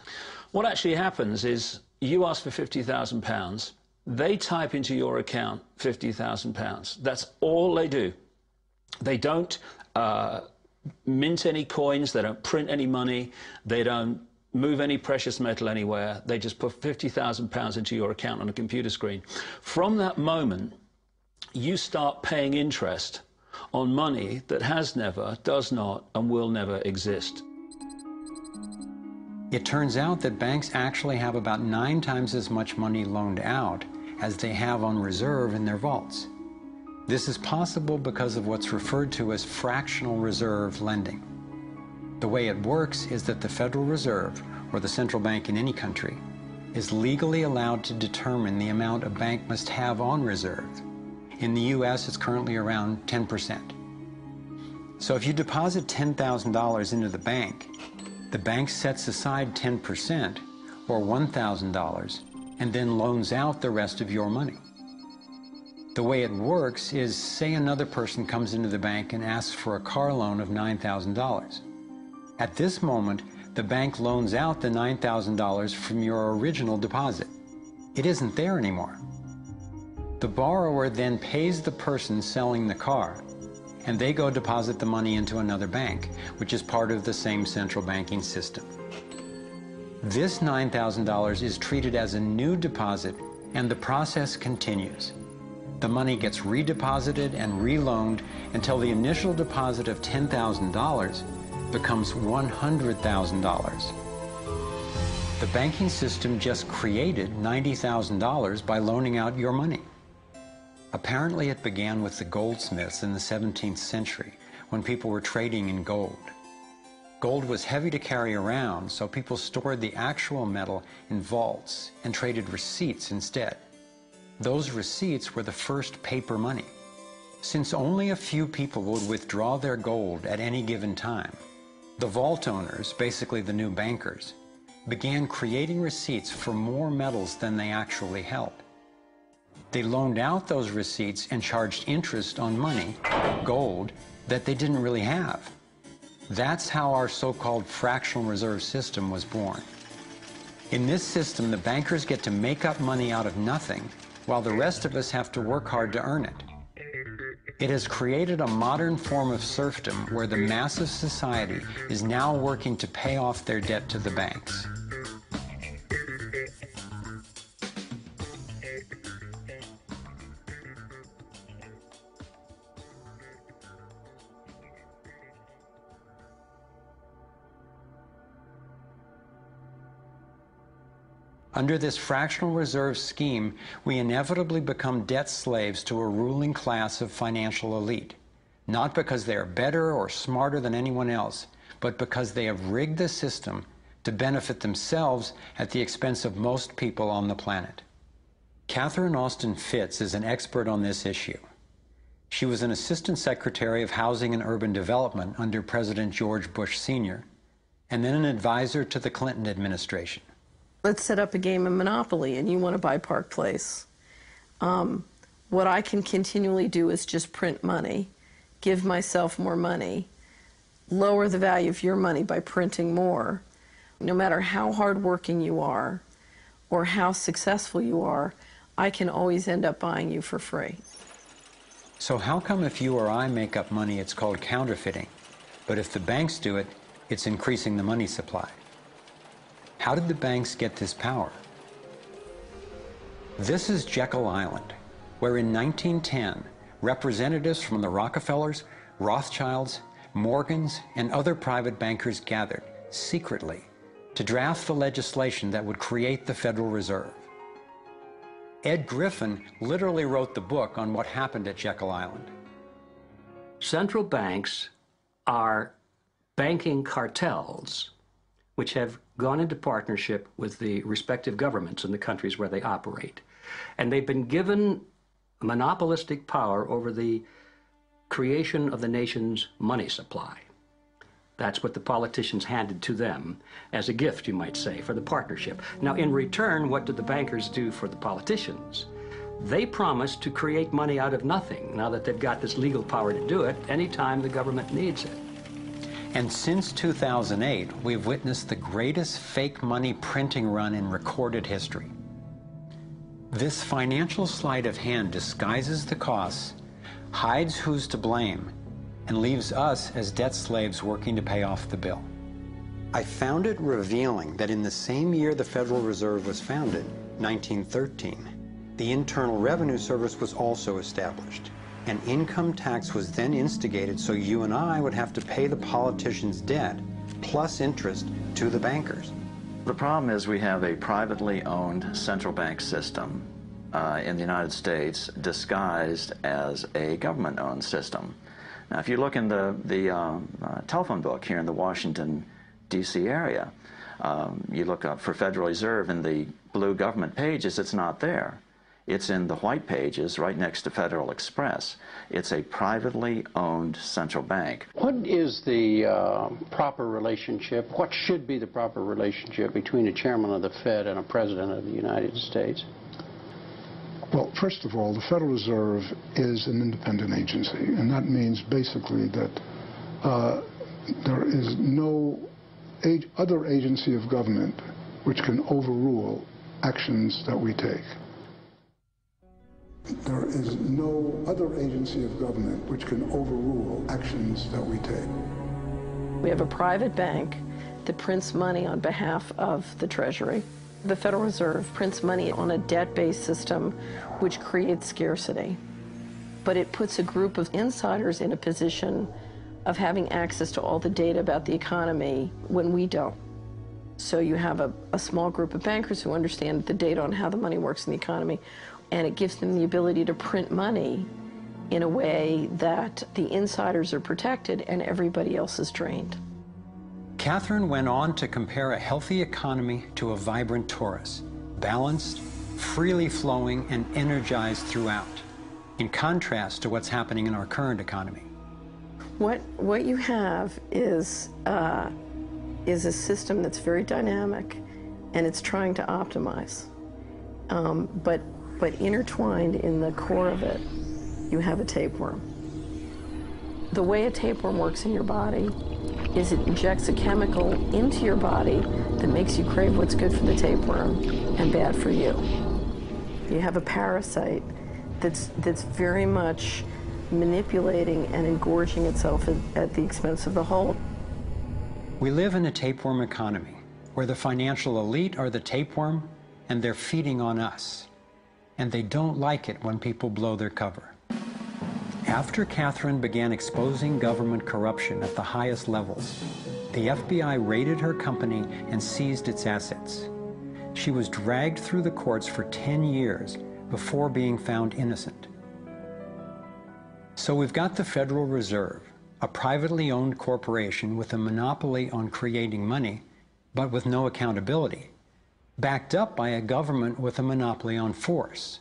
What actually happens is you ask for £50,000, they type into your account £50,000. That's all they do. They don't mint any coins, they don't print any money, they don't move any precious metal anywhere. They just put £50,000 into your account on a computer screen. From that moment, you start paying interest on money that has never, does not, and will never exist. It turns out that banks actually have about 9 times as much money loaned out as they have on reserve in their vaults. This is possible because of what's referred to as fractional reserve lending. The way it works is that the Federal Reserve, or the central bank in any country, is legally allowed to determine the amount a bank must have on reserve. In the US, it's currently around 10%. So if you deposit $10,000 into the bank sets aside 10%, or $1,000, and then loans out the rest of your money. The way it works is, say another person comes into the bank and asks for a car loan of $9,000. At this moment, the bank loans out the $9,000 from your original deposit. It isn't there anymore. The borrower then pays the person selling the car, and they go deposit the money into another bank, which is part of the same central banking system. This $9,000 is treated as a new deposit, and the process continues. The money gets redeposited and reloaned until the initial deposit of $10,000 becomes $100,000. The banking system just created $90,000 by loaning out your money. Apparently it began with the goldsmiths in the 17th century, when people were trading in gold. Gold was heavy to carry around, so people stored the actual metal in vaults and traded receipts instead. Those receipts were the first paper money. Since only a few people would withdraw their gold at any given time, the vault owners, basically the new bankers, began creating receipts for more metals than they actually held. They loaned out those receipts and charged interest on money, gold, that they didn't really have. That's how our so-called fractional reserve system was born. In this system, the bankers get to make up money out of nothing, while the rest of us have to work hard to earn it. It has created a modern form of serfdom where the mass of society is now working to pay off their debt to the banks. Under this fractional reserve scheme, we inevitably become debt slaves to a ruling class of financial elite, not because they are better or smarter than anyone else, but because they have rigged the system to benefit themselves at the expense of most people on the planet. Catherine Austin Fitz is an expert on this issue. She was an Assistant Secretary of Housing and Urban Development under President George Bush Sr., and then an advisor to the Clinton administration. Let's set up a game of Monopoly and you want to buy Park Place. What I can continually do is just print money, give myself more money, lower the value of your money by printing more. No matter how hardworking you are or how successful you are, I can always end up buying you for free. So how come if you or I make up money, it's called counterfeiting, but if the banks do it, it's increasing the money supply? How did the banks get this power? This is Jekyll Island, where in 1910, representatives from the Rockefellers, Rothschilds, Morgans, and other private bankers gathered secretly to draft the legislation that would create the Federal Reserve. Ed Griffin literally wrote the book on what happened at Jekyll Island. Central banks are banking cartels which have gone into partnership with the respective governments in the countries where they operate. And they've been given monopolistic power over the creation of the nation's money supply. That's what the politicians handed to them as a gift, you might say, for the partnership. Now, in return, what did the bankers do for the politicians? They promised to create money out of nothing, now that they've got this legal power to do it anytime the government needs it. And since 2008, we've witnessed the greatest fake money printing run in recorded history. This financial sleight of hand disguises the costs, hides who's to blame, and leaves us as debt slaves working to pay off the bill. I found it revealing that in the same year the Federal Reserve was founded, 1913, the Internal Revenue Service was also established. An income tax was then instigated so you and I would have to pay the politicians' debt, plus interest, to the bankers. The problem is we have a privately owned central bank system in the United States disguised as a government-owned system. Now, if you look in the telephone book here in the Washington, D.C. area, you look up for Federal Reserve in the blue government pages, it's not there. It's in the white pages right next to Federal Express. It's a privately owned central bank. What is the proper relationship, what should be the proper relationship between a chairman of the Fed and a president of the United States? Well, first of all, the Federal Reserve is an independent agency, and that means basically that there is no other agency of government which can overrule actions that we take. There is no other agency of government which can overrule actions that we take. We have a private bank that prints money on behalf of the Treasury. The Federal Reserve prints money on a debt-based system which creates scarcity. But it puts a group of insiders in a position of having access to all the data about the economy when we don't. So you have a small group of bankers who understand the data on how the money works in the economy, and it gives them the ability to print money in a way that the insiders are protected and everybody else is drained. Catherine went on to compare a healthy economy to a vibrant torus, balanced, freely flowing, and energized throughout, in contrast to what's happening in our current economy. What you have is a system that's very dynamic, and it's trying to optimize. But intertwined in the core of it, you have a tapeworm. The way a tapeworm works in your body is it injects a chemical into your body that makes you crave what's good for the tapeworm and bad for you. You have a parasite that's very much manipulating and engorging itself at the expense of the whole. We live in a tapeworm economy where the financial elite are the tapeworm and they're feeding on us. And they don't like it when people blow their cover. After Catherine began exposing government corruption at the highest levels, the FBI raided her company and seized its assets. She was dragged through the courts for 10 years before being found innocent. So we've got the Federal Reserve, a privately owned corporation with a monopoly on creating money, but with no accountability. backed up by a government with a monopoly on force.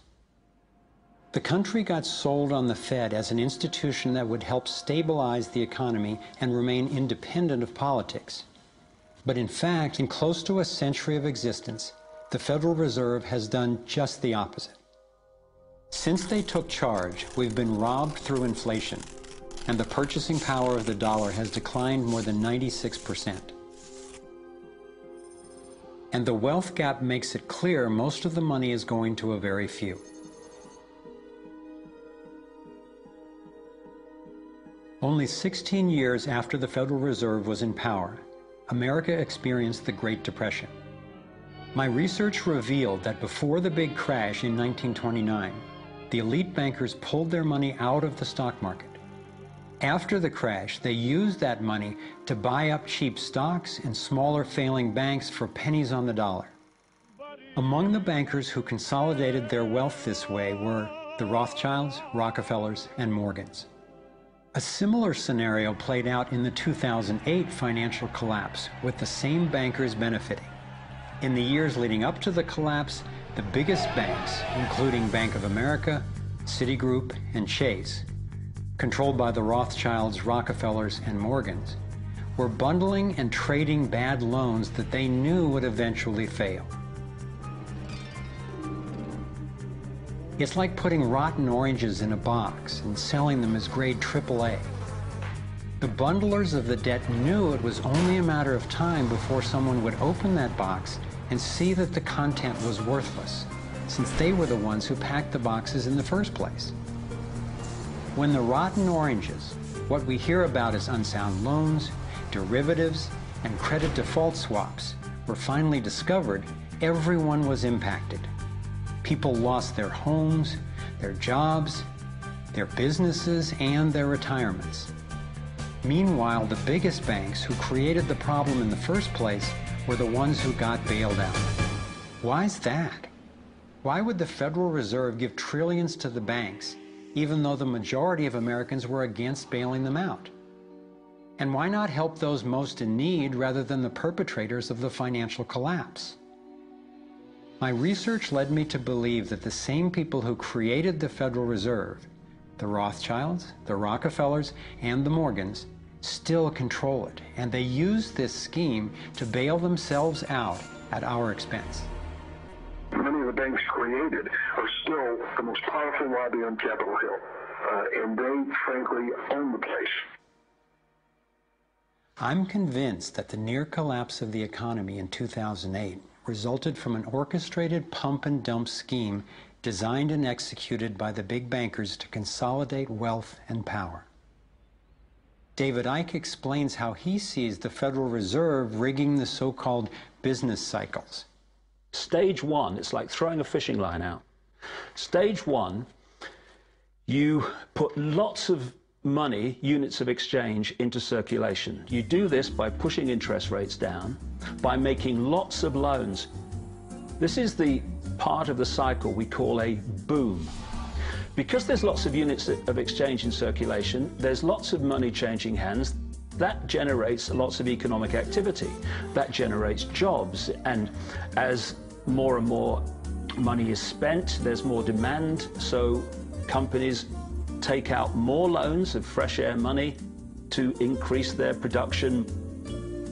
The country got sold on the Fed as an institution that would help stabilize the economy and remain independent of politics. But in fact, in close to a century of existence, the Federal Reserve has done just the opposite. Since they took charge, we've been robbed through inflation, and the purchasing power of the dollar has declined more than 96%. And the wealth gap makes it clear most of the money is going to a very few. Only 16 years after the Federal Reserve was in power, America experienced the Great Depression. My research revealed that before the big crash in 1929, the elite bankers pulled their money out of the stock market. After the crash, they used that money to buy up cheap stocks and smaller failing banks for pennies on the dollar. Among the bankers who consolidated their wealth this way were the Rothschilds, Rockefellers, and Morgans. A similar scenario played out in the 2008 financial collapse, with the same bankers benefiting. In the years leading up to the collapse, the biggest banks, including Bank of America, Citigroup, and Chase, controlled by the Rothschilds, Rockefellers, and Morgans, were bundling and trading bad loans that they knew would eventually fail. It's like putting rotten oranges in a box and selling them as grade AAA. The bundlers of the debt knew it was only a matter of time before someone would open that box and see that the content was worthless, since they were the ones who packed the boxes in the first place. When the rotten oranges, what we hear about as unsound loans, derivatives, and credit default swaps, were finally discovered, everyone was impacted. People lost their homes, their jobs, their businesses, and their retirements. Meanwhile, the biggest banks who created the problem in the first place were the ones who got bailed out. Why's that? Why would the Federal Reserve give trillions to the banks, even though the majority of Americans were against bailing them out? And why not help those most in need rather than the perpetrators of the financial collapse? My research led me to believe that the same people who created the Federal Reserve, the Rothschilds, the Rockefellers, and the Morgans, still control it, and they use this scheme to bail themselves out at our expense. Many of the banks created are still the most powerful lobby on Capitol Hill, and they, frankly, own the place. I'm convinced that the near collapse of the economy in 2008 resulted from an orchestrated pump-and-dump scheme designed and executed by the big bankers to consolidate wealth and power. David Icke explains how he sees the Federal Reserve rigging the so-called business cycles. Stage one, it's like throwing a fishing line out. Stage one, you put lots of money, units of exchange, into circulation. You do this by pushing interest rates down, by making lots of loans. This is the part of the cycle we call a boom. Because there's lots of units of exchange in circulation, there's lots of money changing hands. That generates lots of economic activity. That generates jobs. And as more and more money is spent, there's more demand. So companies take out more loans of fresh air money to increase their production.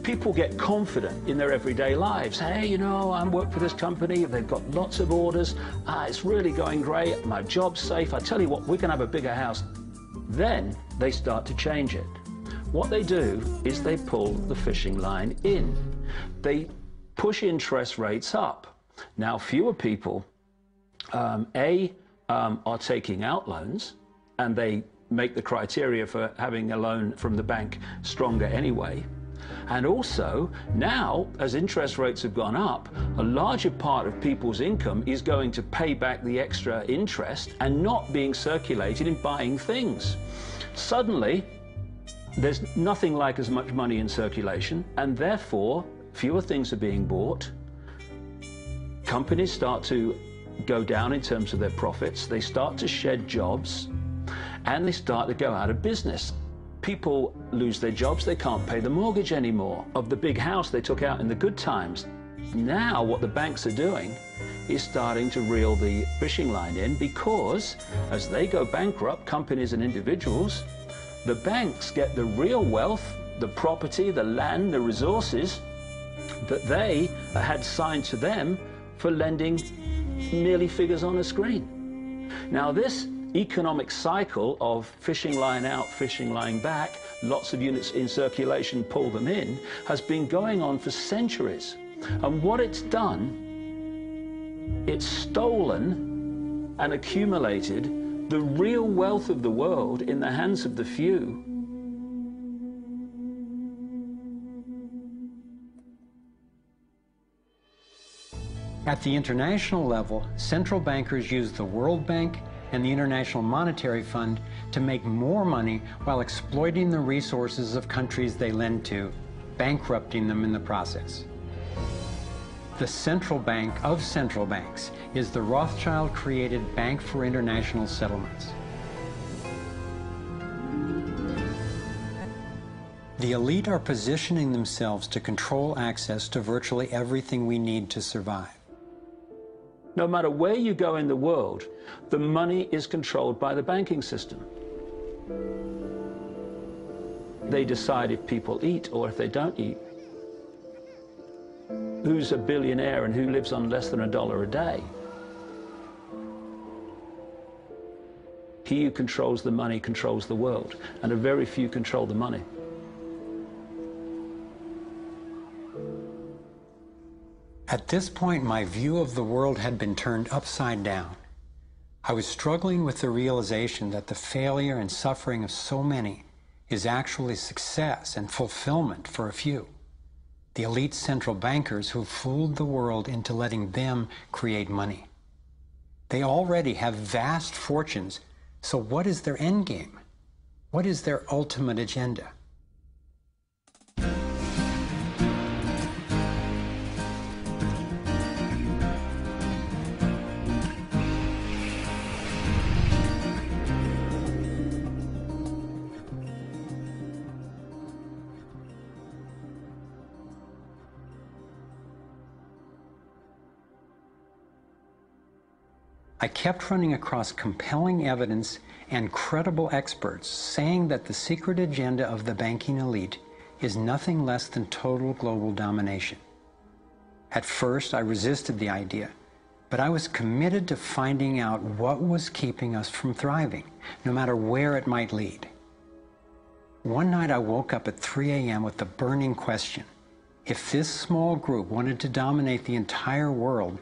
People get confident in their everyday lives. Hey, you know, I work for this company, they've got lots of orders, it's really going great, my job's safe, I tell you what, we're gonna have a bigger house. Then they start to change it. What they do is they pull the fishing line in. They push interest rates up. Now, fewer people, are taking out loans, and they make the criteria for having a loan from the bank stronger anyway. And also, now, as interest rates have gone up, a larger part of people's income is going to pay back the extra interest and not being circulated in buying things. Suddenly, there's nothing like as much money in circulation, and therefore, fewer things are being bought. Companies start to go down in terms of their profits. They start to shed jobs, and they start to go out of business. People lose their jobs, they can't pay the mortgage anymore of the big house they took out in the good times. Now what the banks are doing is starting to reel the fishing line in, because as they go bankrupt, companies and individuals, the banks get the real wealth, the property, the land, the resources that they had signed to them for lending merely figures on a screen. Now this economic cycle of fishing line out, fishing line back, lots of units in circulation, pull them in, has been going on for centuries. And what it's done, it's stolen and accumulated the real wealth of the world in the hands of the few. At the international level, central bankers use the World Bank and the International Monetary Fund to make more money while exploiting the resources of countries they lend to, bankrupting them in the process. The central bank of central banks is the Rothschild-created Bank for International Settlements. The elite are positioning themselves to control access to virtually everything we need to survive. No matter where you go in the world, the money is controlled by the banking system. They decide if people eat or if they don't eat. Who's a billionaire and who lives on less than $1 a day? He who controls the money controls the world, and a very few control the money. At this point, my view of the world had been turned upside down. I was struggling with the realization that the failure and suffering of so many is actually success and fulfillment for a few. The elite central bankers who fooled the world into letting them create money. They already have vast fortunes, so what is their end game? What is their ultimate agenda? I kept running across compelling evidence and credible experts saying that the secret agenda of the banking elite is nothing less than total global domination. At first, I resisted the idea, but I was committed to finding out what was keeping us from thriving, no matter where it might lead. One night I woke up at 3 a.m. with the burning question: if this small group wanted to dominate the entire world,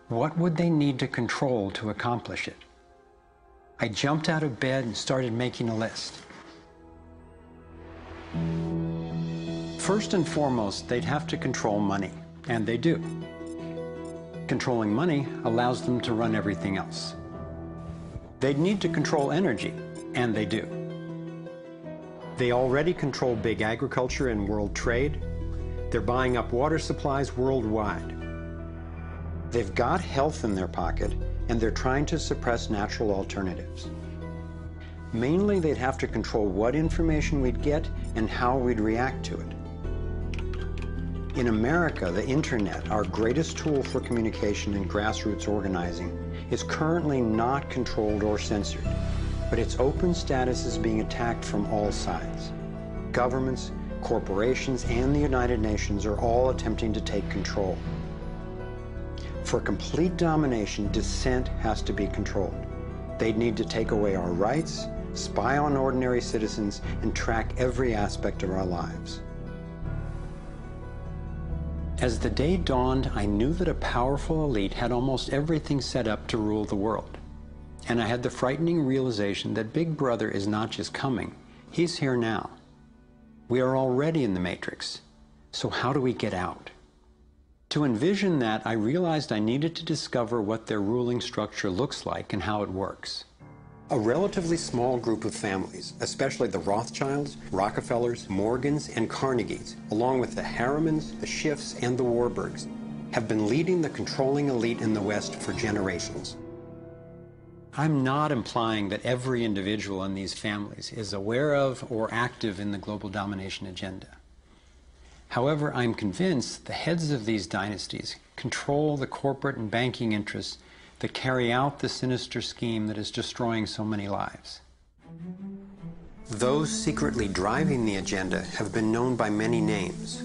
what would they need to control to accomplish it? I jumped out of bed and started making a list. First and foremost, they'd have to control money, and they do. Controlling money allows them to run everything else. They'd need to control energy, and they do. They already control big agriculture and world trade. They're buying up water supplies worldwide. They've got health in their pocket, and they're trying to suppress natural alternatives. Mainly, they'd have to control what information we'd get and how we'd react to it. In America, the internet, our greatest tool for communication and grassroots organizing, is currently not controlled or censored, but its open status is being attacked from all sides. Governments, corporations, and the United Nations are all attempting to take control. For complete domination, dissent has to be controlled. They'd need to take away our rights, spy on ordinary citizens, and track every aspect of our lives. As the day dawned, I knew that a powerful elite had almost everything set up to rule the world. And I had the frightening realization that Big Brother is not just coming, he's here now. We are already in the Matrix. So how do we get out? To envision that, I realized I needed to discover what their ruling structure looks like and how it works. A relatively small group of families, especially the Rothschilds, Rockefellers, Morgans, and Carnegies, along with the Harrimans, the Schiffs, and the Warburgs, have been leading the controlling elite in the West for generations. I'm not implying that every individual in these families is aware of or active in the global domination agenda. However, I'm convinced the heads of these dynasties control the corporate and banking interests that carry out the sinister scheme that is destroying so many lives. Those secretly driving the agenda have been known by many names.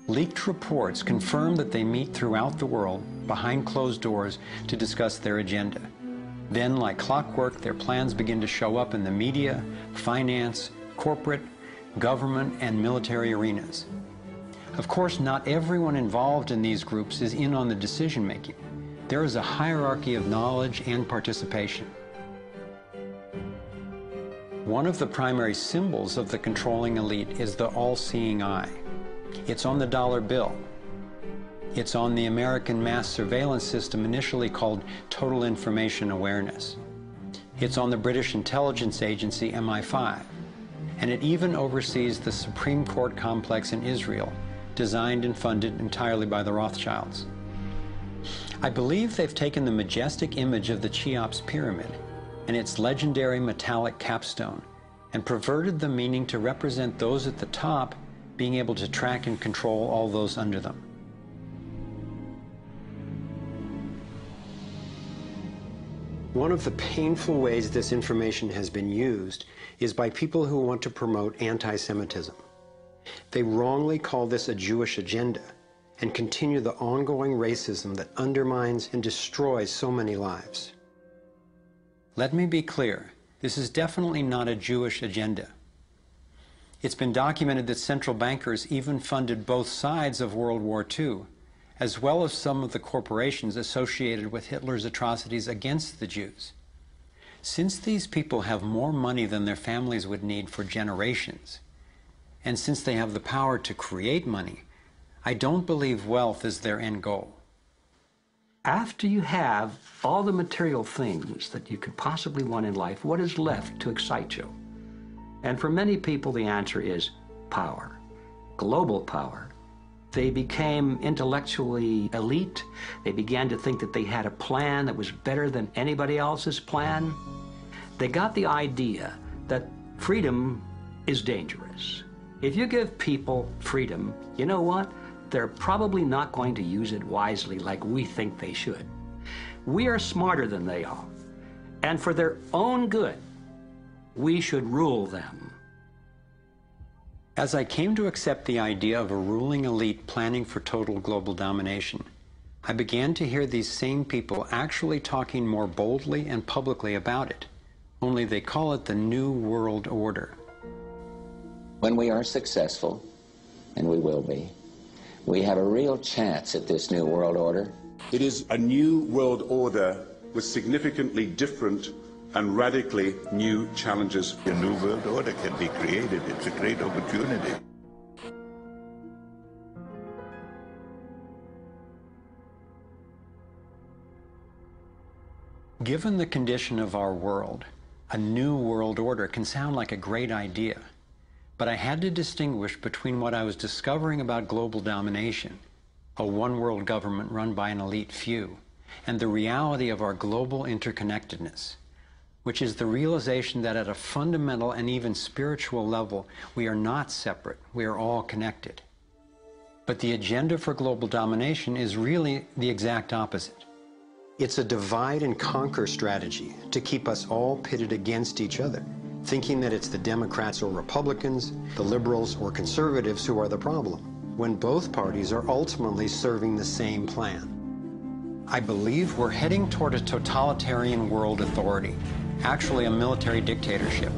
Leaked reports confirm that they meet throughout the world, behind closed doors, to discuss their agenda. Then, like clockwork, their plans begin to show up in the media, finance, corporate, government, and military arenas. Of course, not everyone involved in these groups is in on the decision-making. There is a hierarchy of knowledge and participation. One of the primary symbols of the controlling elite is the all-seeing eye. It's on the dollar bill. It's on the American mass surveillance system initially called Total Information Awareness. It's on the British intelligence agency MI5. And it even oversees the Supreme Court complex in Israel, designed and funded entirely by the Rothschilds. I believe they've taken the majestic image of the Cheops pyramid and its legendary metallic capstone and perverted the meaning to represent those at the top being able to track and control all those under them. One of the painful ways this information has been used is by people who want to promote anti-Semitism. They wrongly call this a Jewish agenda and continue the ongoing racism that undermines and destroys so many lives. Let me be clear, this is definitely not a Jewish agenda. It's been documented that central bankers even funded both sides of World War II, as well as some of the corporations associated with Hitler's atrocities against the Jews. Since these people have more money than their families would need for generations, and since they have the power to create money, I don't believe wealth is their end goal. After you have all the material things that you could possibly want in life, what is left to excite you? And for many people, the answer is power, global power. They became intellectually elite. They began to think that they had a plan that was better than anybody else's plan. They got the idea that freedom is dangerous. If you give people freedom, you know what? They're probably not going to use it wisely like we think they should. We are smarter than they are. And for their own good, we should rule them. As I came to accept the idea of a ruling elite planning for total global domination, I began to hear these same people actually talking more boldly and publicly about it, only they call it the New World Order. When we are successful, and we will be, we have a real chance at this New World Order. It is a new world order with significantly different and radically new challenges. A new world order can be created. It's a great opportunity. Given the condition of our world, a new world order can sound like a great idea. But I had to distinguish between what I was discovering about global domination, a one-world government run by an elite few, and the reality of our global interconnectedness, which is the realization that at a fundamental and even spiritual level, we are not separate, we are all connected. But the agenda for global domination is really the exact opposite. It's a divide and conquer strategy to keep us all pitted against each other, thinking that it's the Democrats or Republicans, the liberals or conservatives who are the problem, when both parties are ultimately serving the same plan. I believe we're heading toward a totalitarian world authority, actually a military dictatorship,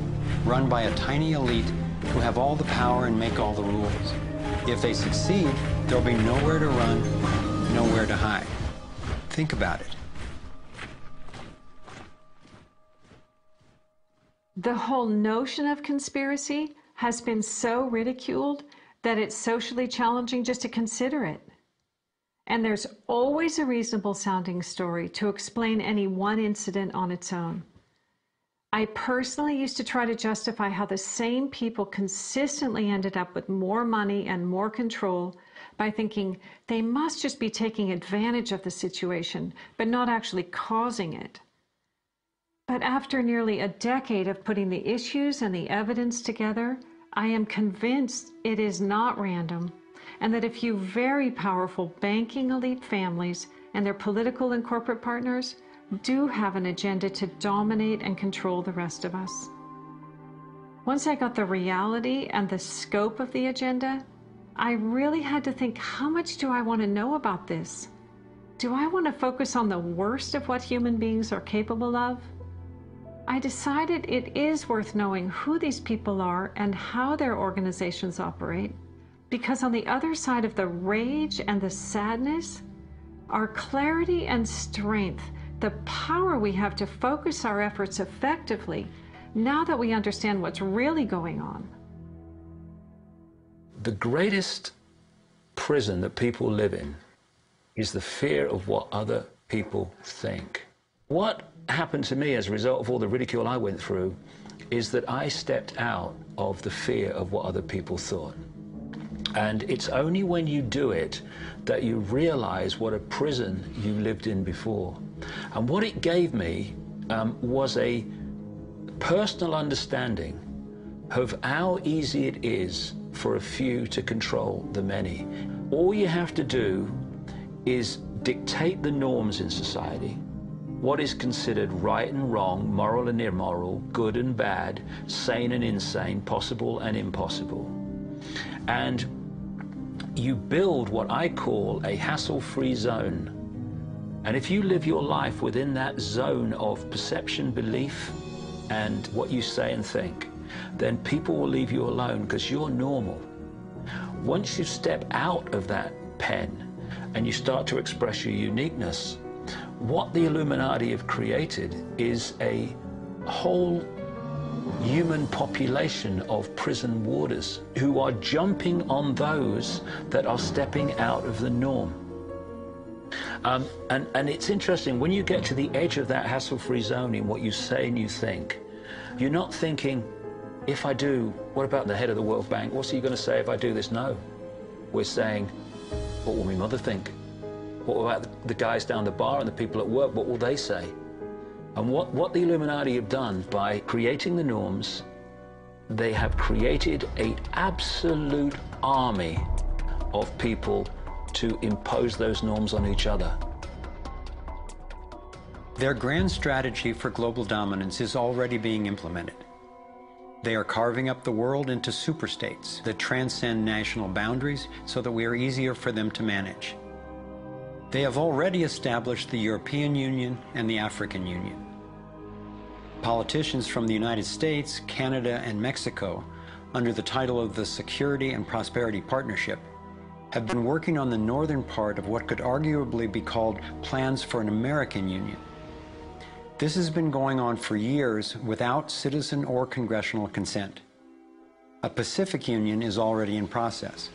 run by a tiny elite who have all the power and make all the rules. If they succeed, there'll be nowhere to run, nowhere to hide. Think about it. The whole notion of conspiracy has been so ridiculed that it's socially challenging just to consider it. And there's always a reasonable sounding story to explain any one incident on its own. I personally used to try to justify how the same people consistently ended up with more money and more control by thinking they must just be taking advantage of the situation, but not actually causing it. But after nearly a decade of putting the issues and the evidence together, I am convinced it is not random, and that a few very powerful banking elite families and their political and corporate partners do have an agenda to dominate and control the rest of us. Once I got the reality and the scope of the agenda, I really had to think, how much do I want to know about this? Do I want to focus on the worst of what human beings are capable of? I decided it is worth knowing who these people are and how their organizations operate, because on the other side of the rage and the sadness are clarity and strength, the power we have to focus our efforts effectively now that we understand what's really going on. The greatest prison that people live in is the fear of what other people think. What happened to me as a result of all the ridicule I went through is that I stepped out of the fear of what other people thought. And it's only when you do it that you realize what a prison you lived in before. And what it gave me was a personal understanding of how easy it is for a few to control the many. All you have to do is dictate the norms in society, what is considered right and wrong, moral and immoral, good and bad, sane and insane, possible and impossible. And you build what I call a hassle-free zone. And if you live your life within that zone of perception, belief, and what you say and think, then people will leave you alone because you're normal. Once you step out of that pen and you start to express your uniqueness, what the Illuminati have created is a whole human population of prison warders who are jumping on those that are stepping out of the norm. And it's interesting, when you get to the edge of that hassle-free zone in what you say and you think, you're not thinking, if I do, what about the head of the World Bank? What's he going to say if I do this? No. We're saying, what will my mother think? What about the guys down the bar and the people at work? What will they say? And what the Illuminati have done by creating the norms, they have created an absolute army of people to impose those norms on each other. Their grand strategy for global dominance is already being implemented. They are carving up the world into superstates that transcend national boundaries so that we are easier for them to manage. They have already established the European Union and the African Union. Politicians from the United States, Canada, and Mexico, under the title of the Security and Prosperity Partnership, have been working on the northern part of what could arguably be called plans for an American Union. This has been going on for years without citizen or congressional consent. A Pacific Union is already in process.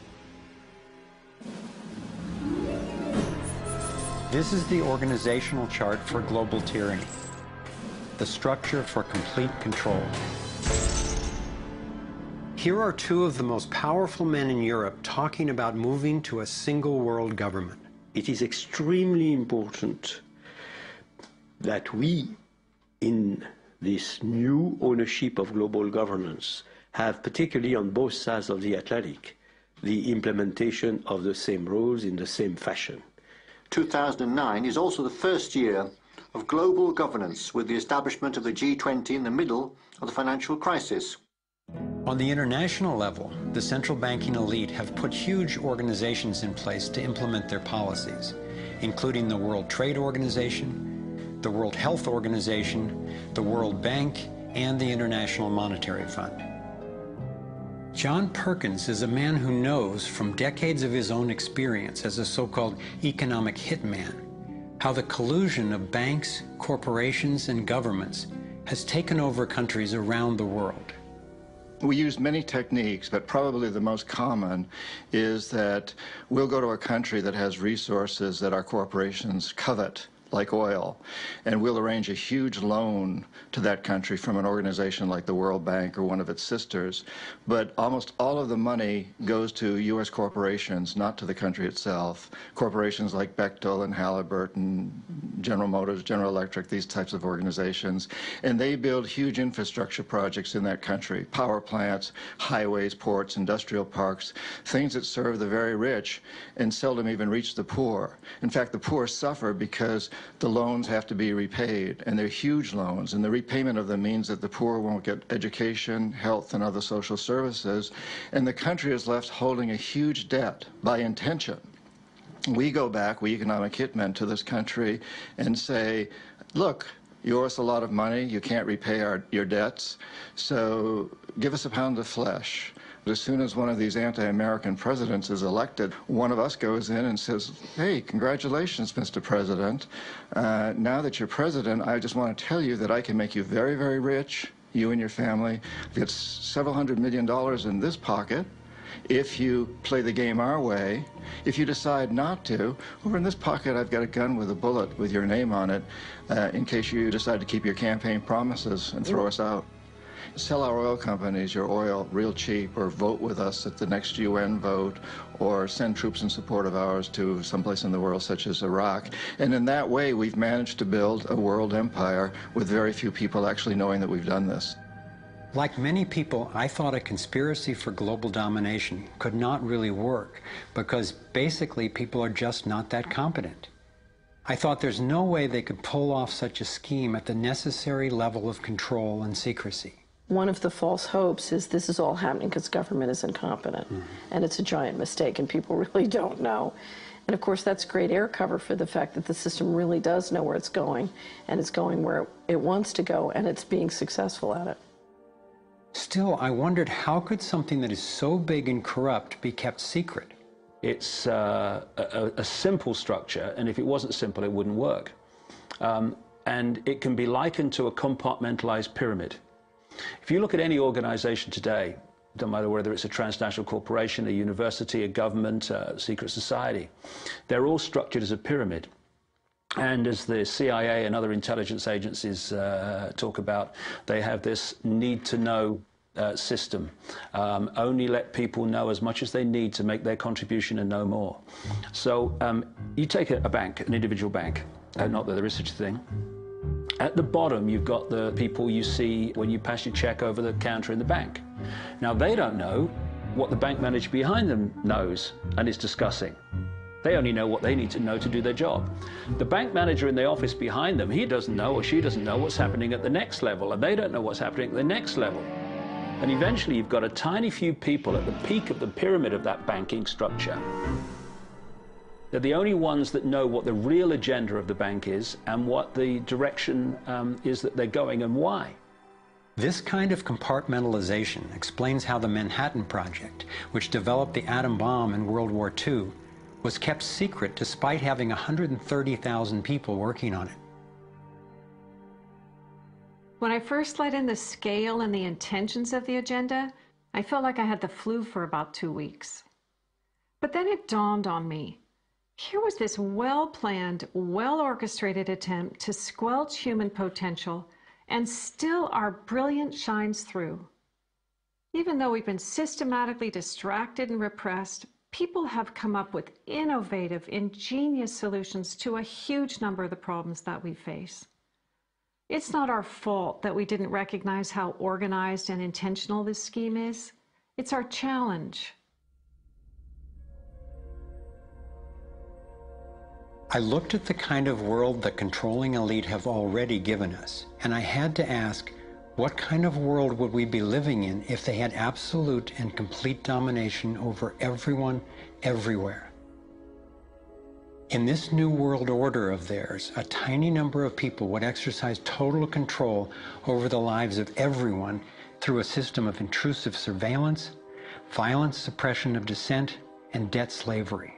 This is the organizational chart for global tyranny, the structure for complete control. Here are two of the most powerful men in Europe talking about moving to a single world government. It is extremely important that we, in this new ownership of global governance, have, particularly on both sides of the Atlantic, the implementation of the same rules in the same fashion. 2009 is also the first year of global governance, with the establishment of the G20 in the middle of the financial crisis. On the international level, the central banking elite have put huge organizations in place to implement their policies, including the World Trade Organization, the World Health Organization, the World Bank, and the International Monetary Fund. John Perkins is a man who knows from decades of his own experience as a so-called economic hitman how the collusion of banks, corporations, and governments has taken over countries around the world. We use many techniques, but probably the most common is that we'll go to a country that has resources that our corporations covet, like oil, and we'll arrange a huge loan to that country from an organization like the World Bank or one of its sisters, but almost all of the money goes to U.S. corporations, not to the country itself. Corporations like Bechtel and Halliburton, General Motors, General Electric, these types of organizations, and they build huge infrastructure projects in that country, power plants, highways, ports, industrial parks, things that serve the very rich and seldom even reach the poor. In fact, the poor suffer because the loans have to be repaid, and they're huge loans, and the repayment of them means that the poor won't get education, health, and other social services, and the country is left holding a huge debt by intention. We go back, we economic hitmen, to this country and say, look, you owe us a lot of money, you can't repay your debts, so give us a pound of flesh. But as soon as one of these anti-American presidents is elected, one of us goes in and says, hey, congratulations, Mr. President. Now that you're president, I just want to tell you that I can make you very, very rich, you and your family. I've got several $100 million in this pocket. If you play the game our way, if you decide not to, over in this pocket I've got a gun with a bullet with your name on it in case you decide to keep your campaign promises and throw us out. Sell our oil companies your oil real cheap, or vote with us at the next UN vote, or send troops in support of ours to someplace in the world such as Iraq. And in that way we've managed to build a world empire with very few people actually knowing that we've done this. Like many people, I thought a conspiracy for global domination could not really work because basically people are just not that competent. I thought there's no way they could pull off such a scheme at the necessary level of control and secrecy. One of the false hopes is this is all happening because government is incompetent, and it's a giant mistake, and people really don't know. And of course, that's great air cover for the fact that the system really does know where it's going, and it's going where it wants to go, and it's being successful at it. Still, I wondered how could something that is so big and corrupt be kept secret? It's a simple structure, and if it wasn't simple, it wouldn't work. And it can be likened to a compartmentalized pyramid. If you look at any organization today, no matter whether it's a transnational corporation, a university, a government, a secret society, they're all structured as a pyramid. And as the CIA and other intelligence agencies talk about, they have this need-to-know system. Only let people know as much as they need to make their contribution and no more. So you take a bank, an individual bank, not that there is such a thing. At the bottom, you've got the people you see when you pass your check over the counter in the bank. Now, they don't know what the bank manager behind them knows and is discussing. They only know what they need to know to do their job. The bank manager in the office behind them, he doesn't know or she doesn't know what's happening at the next level, and they don't know what's happening at the next level. And eventually, you've got a tiny few people at the peak of the pyramid of that banking structure. They're the only ones that know what the real agenda of the bank is and what the direction is that they're going and why. This kind of compartmentalization explains how the Manhattan Project, which developed the atom bomb in World War II, was kept secret despite having 130,000 people working on it. When I first let in the scale and the intentions of the agenda, I felt like I had the flu for about 2 weeks. But then it dawned on me. Here was this well-planned, well-orchestrated attempt to squelch human potential, and still our brilliance shines through. Even though we've been systematically distracted and repressed, people have come up with innovative, ingenious solutions to a huge number of the problems that we face. It's not our fault that we didn't recognize how organized and intentional this scheme is. It's our challenge. I looked at the kind of world the controlling elite have already given us, and I had to ask, what kind of world would we be living in if they had absolute and complete domination over everyone, everywhere? In this new world order of theirs, a tiny number of people would exercise total control over the lives of everyone through a system of intrusive surveillance, violent suppression of dissent, and debt slavery.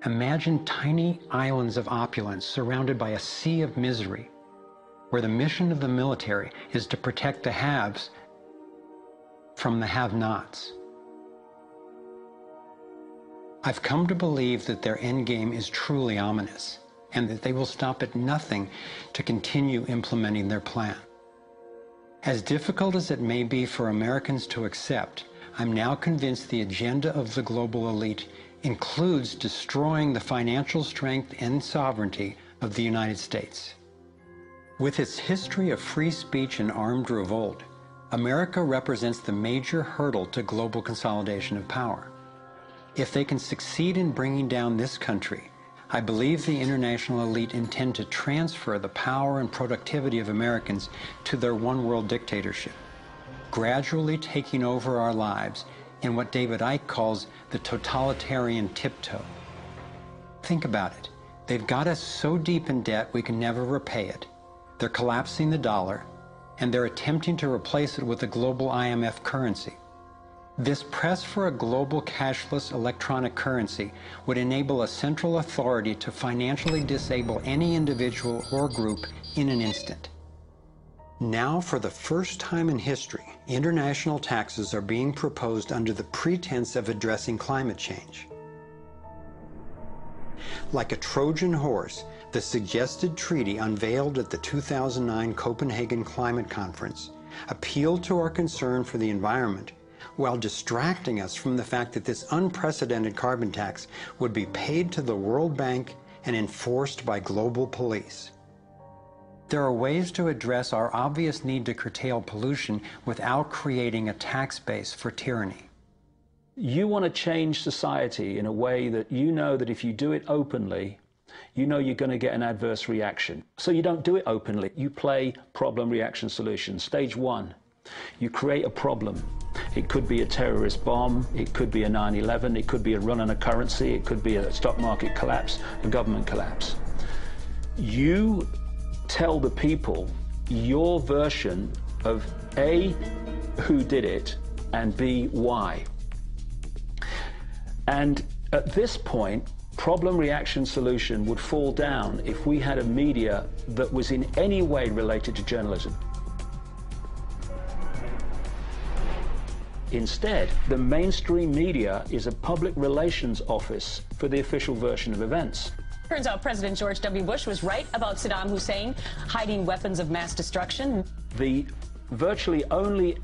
Imagine tiny islands of opulence surrounded by a sea of misery, where the mission of the military is to protect the haves from the have-nots. I've come to believe that their endgame is truly ominous, and that they will stop at nothing to continue implementing their plan. As difficult as it may be for Americans to accept, I'm now convinced the agenda of the global elite includes destroying the financial strength and sovereignty of the United States. With its history of free speech and armed revolt, America represents the major hurdle to global consolidation of power. If they can succeed in bringing down this country, I believe the international elite intend to transfer the power and productivity of Americans to their one-world dictatorship, gradually taking over our lives in what David Icke calls the totalitarian tiptoe. Think about it. They've got us so deep in debt we can never repay it. They're collapsing the dollar, and they're attempting to replace it with a global IMF currency. This press for a global cashless electronic currency would enable a central authority to financially disable any individual or group in an instant. Now, for the first time in history, international taxes are being proposed under the pretense of addressing climate change. Like a Trojan horse, the suggested treaty unveiled at the 2009 Copenhagen Climate Conference appealed to our concern for the environment while distracting us from the fact that this unprecedented carbon tax would be paid to the World Bank and enforced by global police. There are ways to address our obvious need to curtail pollution without creating a tax base for tyranny. You want to change society in a way that you know that if you do it openly, you know you're going to get an adverse reaction. So you don't do it openly. You play problem, reaction, solution. Stage one, you create a problem. It could be a terrorist bomb, it could be a 9/11, it could be a run on a currency, it could be a stock market collapse, a government collapse. You tell the people your version of A, who did it, and B, why. And at this point, problem, reaction, solution would fall down if we had a media that was in any way related to journalism. Instead, the mainstream media is a public relations office for the official version of events. Turns out President George W. Bush was right about Saddam Hussein hiding weapons of mass destruction. The virtually only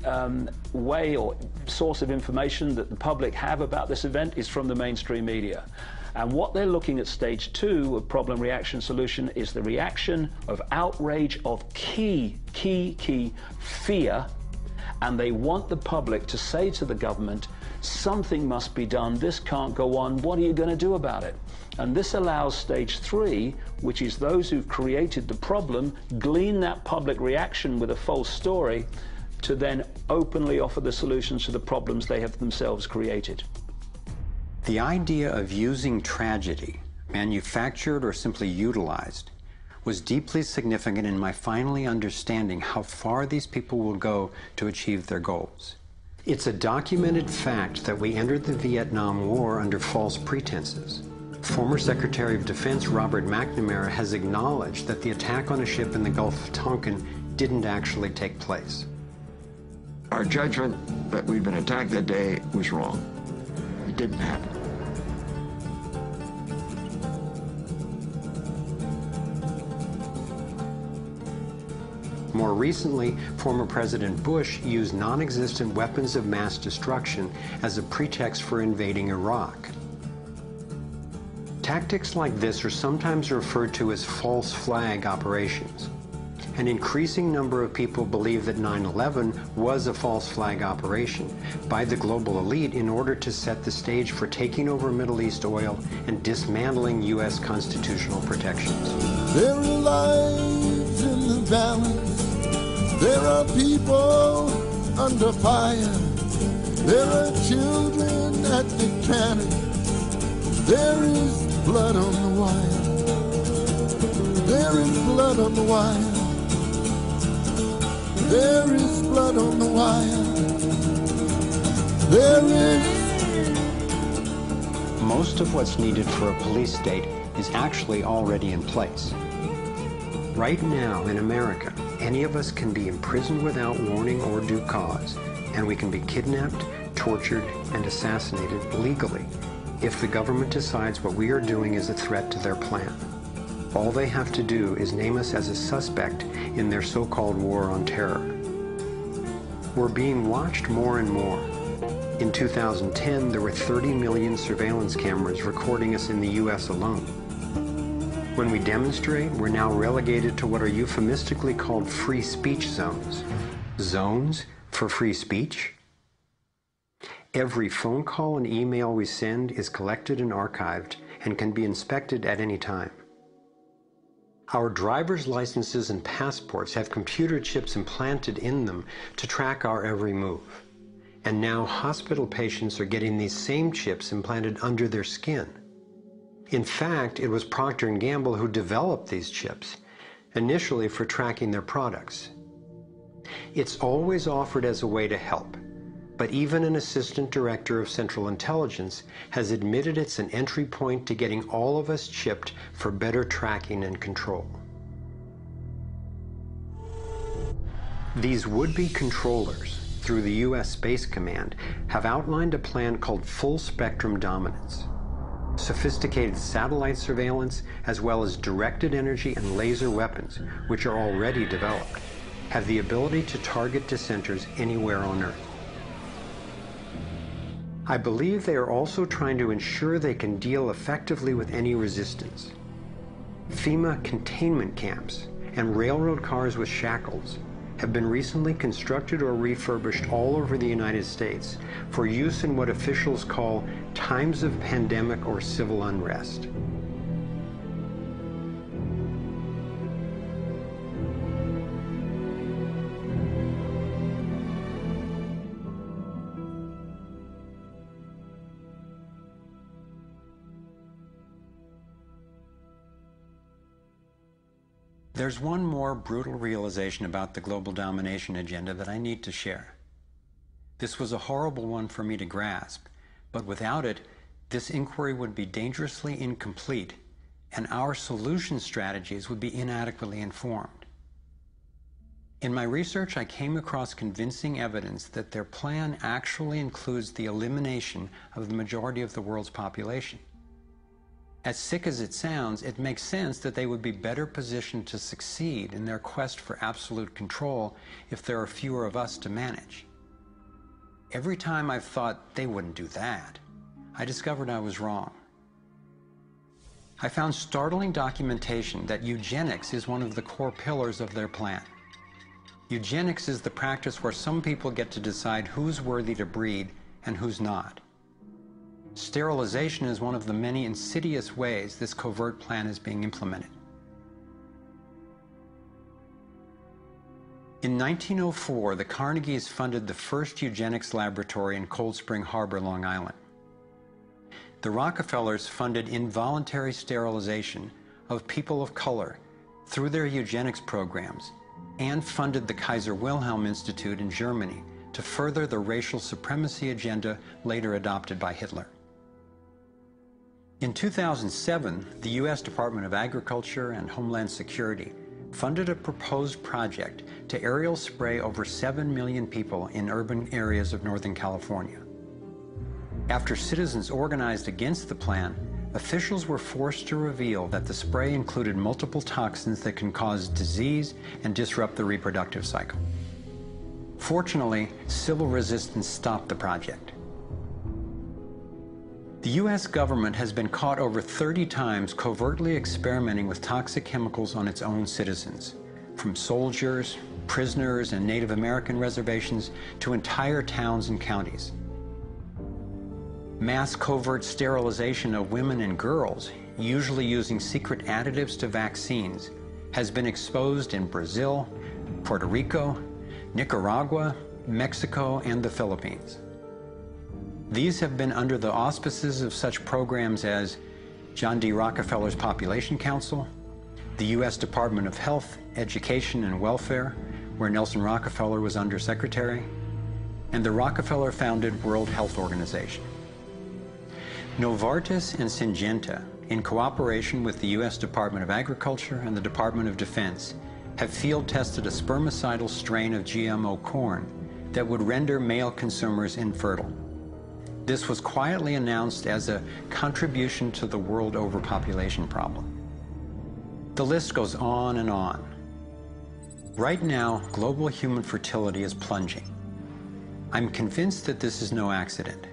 way or source of information that the public have about this event is from the mainstream media. And what they're looking at stage two of problem, reaction, solution is the reaction of outrage, of key fear. And they want the public to say to the government, something must be done, this can't go on, what are you going to do about it? And this allows stage three, which is those who've created the problem, glean that public reaction with a false story, to then openly offer the solutions to the problems they have themselves created. The idea of using tragedy, manufactured or simply utilized, was deeply significant in my finally understanding how far these people will go to achieve their goals. It's a documented fact that we entered the Vietnam War under false pretenses. Former Secretary of Defense Robert McNamara has acknowledged that the attack on a ship in the Gulf of Tonkin didn't actually take place. Our judgment that we'd been attacked that day was wrong. It didn't happen. More recently, former President Bush used non-existent weapons of mass destruction as a pretext for invading Iraq. Tactics like this are sometimes referred to as false flag operations. An increasing number of people believe that 9/11 was a false flag operation by the global elite in order to set the stage for taking over Middle East oil and dismantling U.S. constitutional protections. There are lives in the valleys. There are people under fire. There are children at the cannon. There is blood on the wire. There is blood on the wire. There is blood on the wire. There is. Most of what's needed for a police state is actually already in place. Right now in America, any of us can be imprisoned without warning or due cause, and we can be kidnapped, tortured, and assassinated legally if the government decides what we are doing is a threat to their plan. All they have to do is name us as a suspect in their so-called war on terror. We're being watched more and more. In 2010, there were 30 million surveillance cameras recording us in the US alone. When we demonstrate, we're now relegated to what are euphemistically called free speech zones. Zones for free speech? Every phone call and email we send is collected and archived and can be inspected at any time. Our driver's licenses and passports have computer chips implanted in them to track our every move. And now hospital patients are getting these same chips implanted under their skin. In fact, it was Procter & Gamble who developed these chips, initially for tracking their products. It's always offered as a way to help, but even an assistant director of Central Intelligence has admitted it's an entry point to getting all of us chipped for better tracking and control. These would-be controllers, through the U.S. Space Command, have outlined a plan called full spectrum dominance. Sophisticated satellite surveillance, as well as directed energy and laser weapons, which are already developed, have the ability to target dissenters anywhere on Earth. I believe they are also trying to ensure they can deal effectively with any resistance. FEMA containment camps and railroad cars with shackles have been recently constructed or refurbished all over the United States for use in what officials call times of pandemic or civil unrest. There's one more brutal realization about the global domination agenda that I need to share. This was a horrible one for me to grasp, but without it, this inquiry would be dangerously incomplete, and our solution strategies would be inadequately informed. In my research, I came across convincing evidence that their plan actually includes the elimination of the majority of the world's population. As sick as it sounds, it makes sense that they would be better positioned to succeed in their quest for absolute control if there are fewer of us to manage. Every time I've thought they wouldn't do that, I discovered I was wrong. I found startling documentation that eugenics is one of the core pillars of their plan. Eugenics is the practice where some people get to decide who's worthy to breed and who's not. Sterilization is one of the many insidious ways this covert plan is being implemented. In 1904, the Carnegies funded the first eugenics laboratory in Cold Spring Harbor, Long Island. The Rockefellers funded involuntary sterilization of people of color through their eugenics programs and funded the Kaiser Wilhelm Institute in Germany to further the racial supremacy agenda later adopted by Hitler. In 2007, the U.S. Department of Agriculture and Homeland Security funded a proposed project to aerial spray over 7 million people in urban areas of Northern California. After citizens organized against the plan, officials were forced to reveal that the spray included multiple toxins that can cause disease and disrupt the reproductive cycle. Fortunately, civil resistance stopped the project. The U.S. government has been caught over 30 times covertly experimenting with toxic chemicals on its own citizens, from soldiers, prisoners, and Native American reservations to entire towns and counties. Mass covert sterilization of women and girls, usually using secret additives to vaccines, has been exposed in Brazil, Puerto Rico, Nicaragua, Mexico, and the Philippines. These have been under the auspices of such programs as John D. Rockefeller's Population Council, the U.S. Department of Health, Education, and Welfare, where Nelson Rockefeller was Undersecretary, and the Rockefeller-founded World Health Organization. Novartis and Syngenta, in cooperation with the U.S. Department of Agriculture and the Department of Defense, have field-tested a spermicidal strain of GMO corn that would render male consumers infertile. This was quietly announced as a contribution to the world overpopulation problem. The list goes on and on. Right now, global human fertility is plunging. I'm convinced that this is no accident.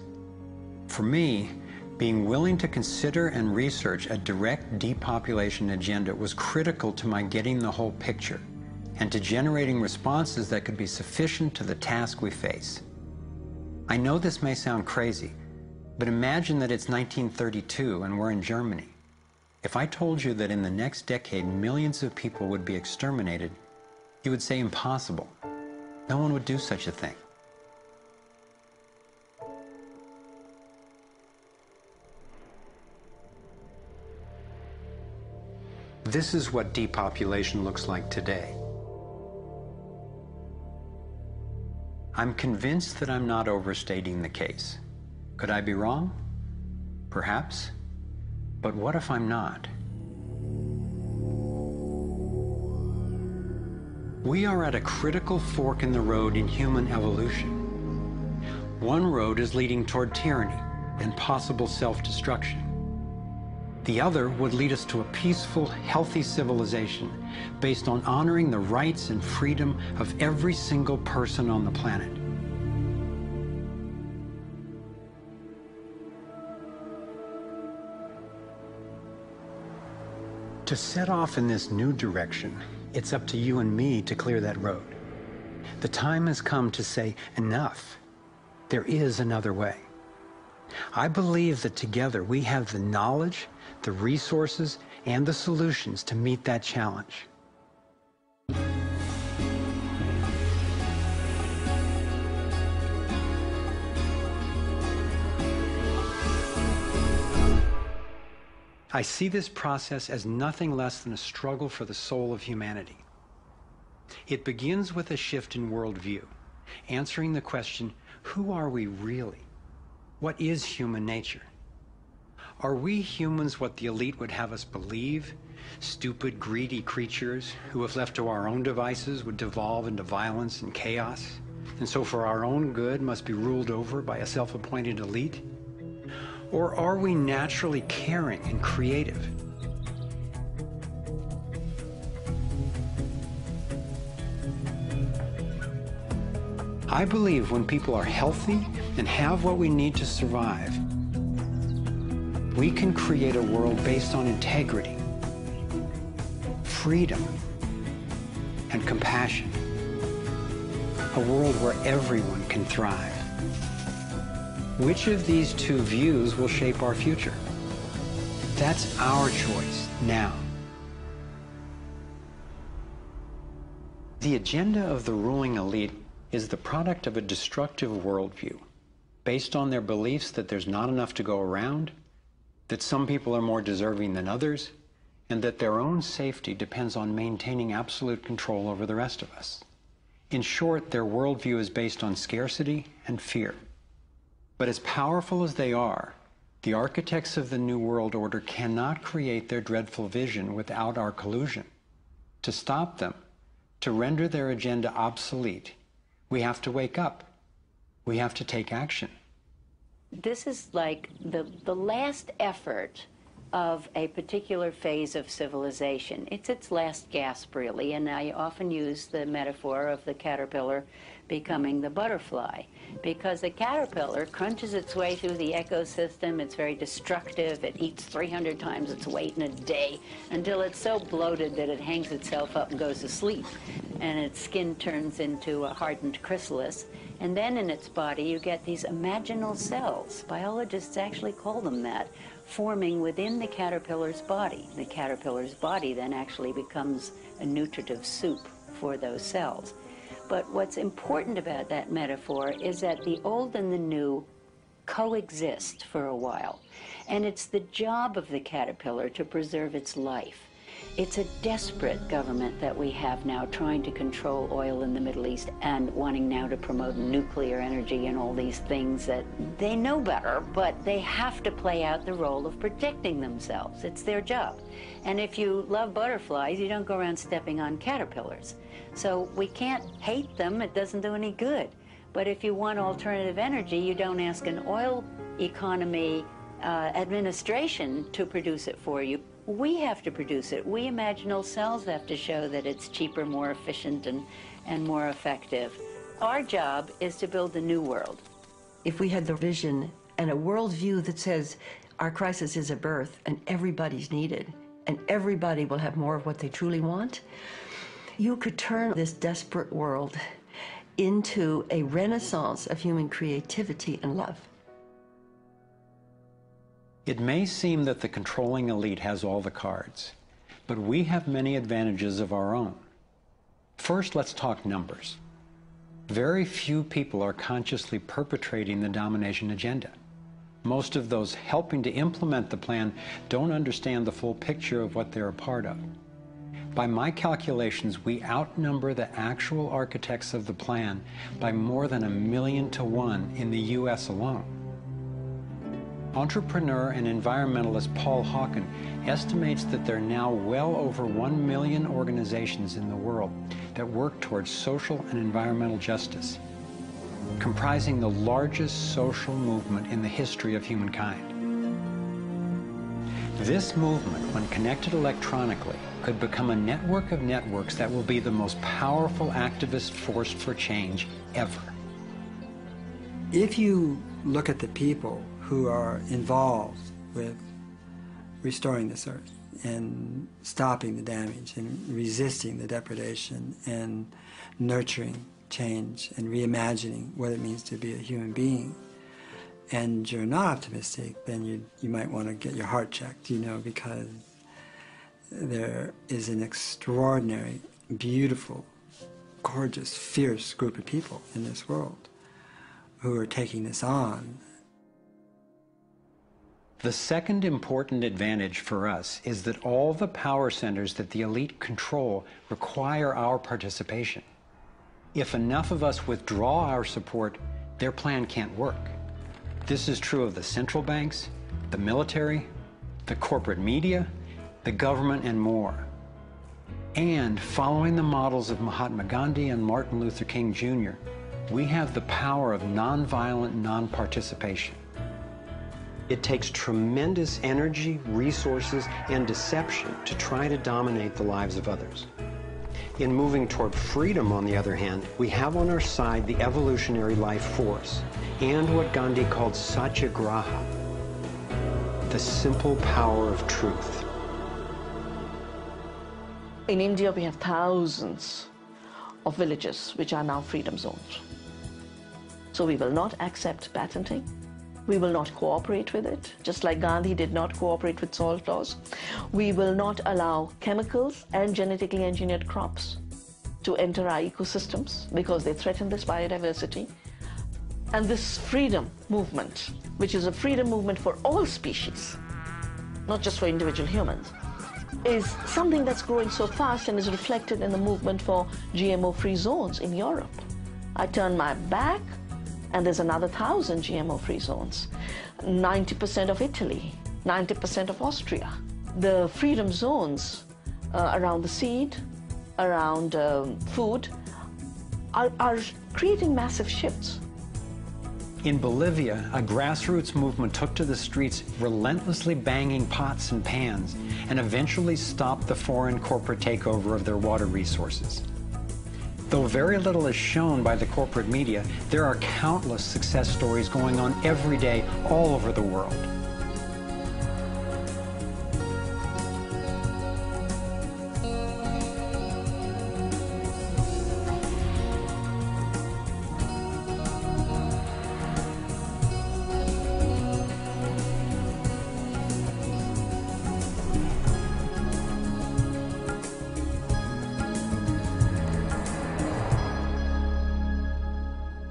For me, being willing to consider and research a direct depopulation agenda was critical to my getting the whole picture and to generating responses that could be sufficient to the task we face. I know this may sound crazy, but imagine that it's 1932 and we're in Germany. If I told you that in the next decade millions of people would be exterminated, you would say impossible. No one would do such a thing. This is what depopulation looks like today. I'm convinced that I'm not overstating the case. Could I be wrong? Perhaps. But what if I'm not? We are at a critical fork in the road in human evolution. One road is leading toward tyranny and possible self-destruction. The other would lead us to a peaceful, healthy civilization based on honoring the rights and freedom of every single person on the planet. To set off in this new direction, it's up to you and me to clear that road. The time has come to say, enough. There is another way. I believe that together we have the knowledge, the resources, and the solutions to meet that challenge. I see this process as nothing less than a struggle for the soul of humanity. It begins with a shift in worldview, answering the question, who are we really? What is human nature? Are we humans what the elite would have us believe? Stupid, greedy creatures who, if left to our own devices, would devolve into violence and chaos, and so for our own good must be ruled over by a self-appointed elite? Or are we naturally caring and creative? I believe when people are healthy and have what we need to survive, we can create a world based on integrity, freedom, and compassion. A world where everyone can thrive. Which of these two views will shape our future? That's our choice now. The agenda of the ruling elite is the product of a destructive worldview, based on their beliefs that there's not enough to go around, that some people are more deserving than others, and that their own safety depends on maintaining absolute control over the rest of us. In short, their worldview is based on scarcity and fear. But as powerful as they are, the architects of the New World Order cannot create their dreadful vision without our collusion. To stop them, to render their agenda obsolete, we have to wake up. We have to take action. This is like the last effort of a particular phase of civilization. It's its last gasp, really, and I often use the metaphor of the caterpillar becoming the butterfly, because the caterpillar crunches its way through the ecosystem. It's very destructive. It eats 300 times its weight in a day until it's so bloated that it hangs itself up and goes to sleep, and its skin turns into a hardened chrysalis. And then in its body you get these imaginal cells, biologists actually call them that, forming within the caterpillar's body. The caterpillar's body then actually becomes a nutritive soup for those cells. But what's important about that metaphor is that the old and the new coexist for a while. And it's the job of the caterpillar to preserve its life. It's a desperate government that we have now trying to control oil in the Middle East and wanting now to promote nuclear energy and all these things that they know better, but they have to play out the role of protecting themselves. It's their job. And if you love butterflies, you don't go around stepping on caterpillars. So we can't hate them. It doesn't do any good. But if you want alternative energy, you don't ask an oil economy administration to produce it for you. We have to produce it. We imaginal selves have to show that it's cheaper, more efficient, and more effective. Our job is to build the new world. If we had the vision and a worldview that says our crisis is a birth and everybody's needed and everybody will have more of what they truly want, you could turn this desperate world into a renaissance of human creativity and love. It may seem that the controlling elite has all the cards, but we have many advantages of our own. First, let's talk numbers. Very few people are consciously perpetrating the domination agenda. Most of those helping to implement the plan don't understand the full picture of what they're a part of. By my calculations, we outnumber the actual architects of the plan by more than 1,000,000 to 1 in the US alone. Entrepreneur and environmentalist Paul Hawken estimates that there are now well over 1 million organizations in the world that work towards social and environmental justice, comprising the largest social movement in the history of humankind. This movement, when connected electronically, could become a network of networks that will be the most powerful activist force for change ever. If you look at the people who are involved with restoring this earth and stopping the damage and resisting the depredation and nurturing change and reimagining what it means to be a human being, and you're not optimistic, then you might want to get your heart checked, you know, because there is an extraordinary, beautiful, gorgeous, fierce group of people in this world who are taking this on. The second important advantage for us is that all the power centers that the elite control require our participation. If enough of us withdraw our support, their plan can't work. This is true of the central banks, the military, the corporate media, the government, and more. And following the models of Mahatma Gandhi and Martin Luther King Jr., we have the power of nonviolent non-participation. It takes tremendous energy, resources, and deception to try to dominate the lives of others. In moving toward freedom, on the other hand, we have on our side the evolutionary life force and what Gandhi called satyagraha, the simple power of truth. In India, we have thousands of villages which are now freedom zones. So we will not accept patenting. We will not cooperate with it, just like Gandhi did not cooperate with salt laws. We will not allow chemicals and genetically engineered crops to enter our ecosystems because they threaten this biodiversity. And this freedom movement, which is a freedom movement for all species, not just for individual humans, is something that's growing so fast and is reflected in the movement for GMO-free zones in Europe. I turn my back and there's another 1,000 GMO-free zones. 90% of Italy, 90% of Austria. The freedom zones around the seed, around food, are creating massive shifts. In Bolivia, a grassroots movement took to the streets, relentlessly banging pots and pans, and eventually stopped the foreign corporate takeover of their water resources. Though very little is shown by the corporate media, there are countless success stories going on every day all over the world.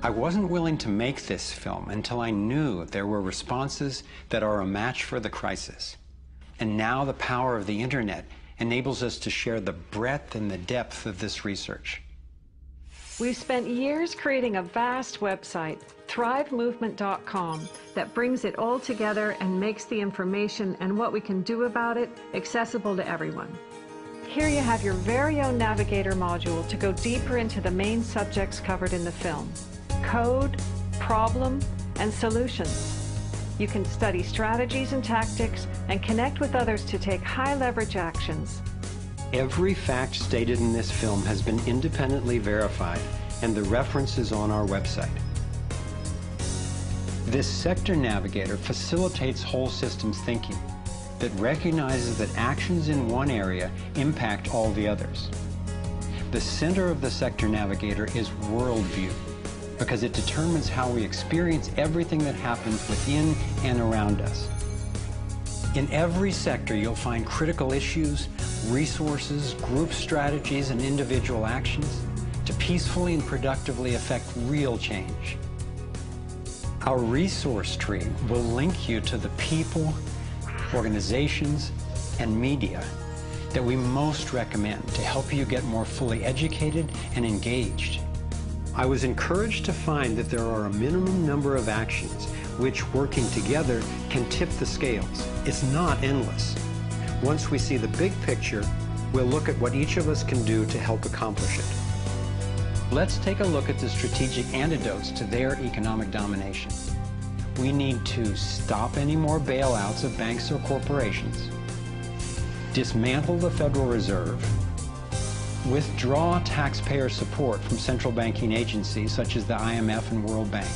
I wasn't willing to make this film until I knew there were responses that are a match for the crisis. And now the power of the internet enables us to share the breadth and the depth of this research. We've spent years creating a vast website, thrivemovement.com, that brings it all together and makes the information and what we can do about it accessible to everyone. Here you have your very own navigator module to go deeper into the main subjects covered in the film: code, problem, and solutions. You can study strategies and tactics and connect with others to take high-leverage actions. Every fact stated in this film has been independently verified, and the reference is on our website. This sector navigator facilitates whole systems thinking that recognizes that actions in one area impact all the others. The center of the sector navigator is worldview, because it determines how we experience everything that happens within and around us. In every sector, you'll find critical issues, resources, group strategies, and individual actions to peacefully and productively affect real change. Our resource tree will link you to the people, organizations, and media that we most recommend to help you get more fully educated and engaged. I was encouraged to find that there are a minimum number of actions which, working together, can tip the scales. It's not endless. Once we see the big picture, we'll look at what each of us can do to help accomplish it. Let's take a look at the strategic antidotes to their economic domination. We need to stop any more bailouts of banks or corporations, dismantle the Federal Reserve, withdraw taxpayer support from central banking agencies such as the IMF and World Bank,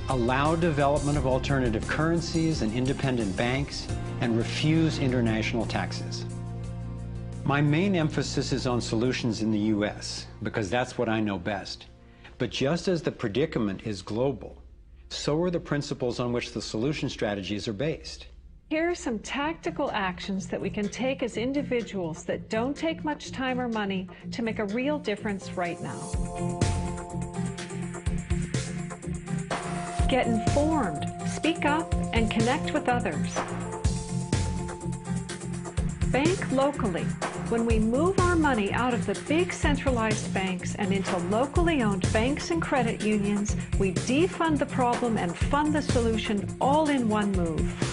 allow development of alternative currencies and independent banks, and refuse international taxes. My main emphasis is on solutions in the U.S., because that's what I know best. But just as the predicament is global, so are the principles on which the solution strategies are based. Here are some tactical actions that we can take as individuals that don't take much time or money to make a real difference right now. Get informed, speak up, and connect with others. Bank locally. When we move our money out of the big centralized banks and into locally owned banks and credit unions, we defund the problem and fund the solution all in one move.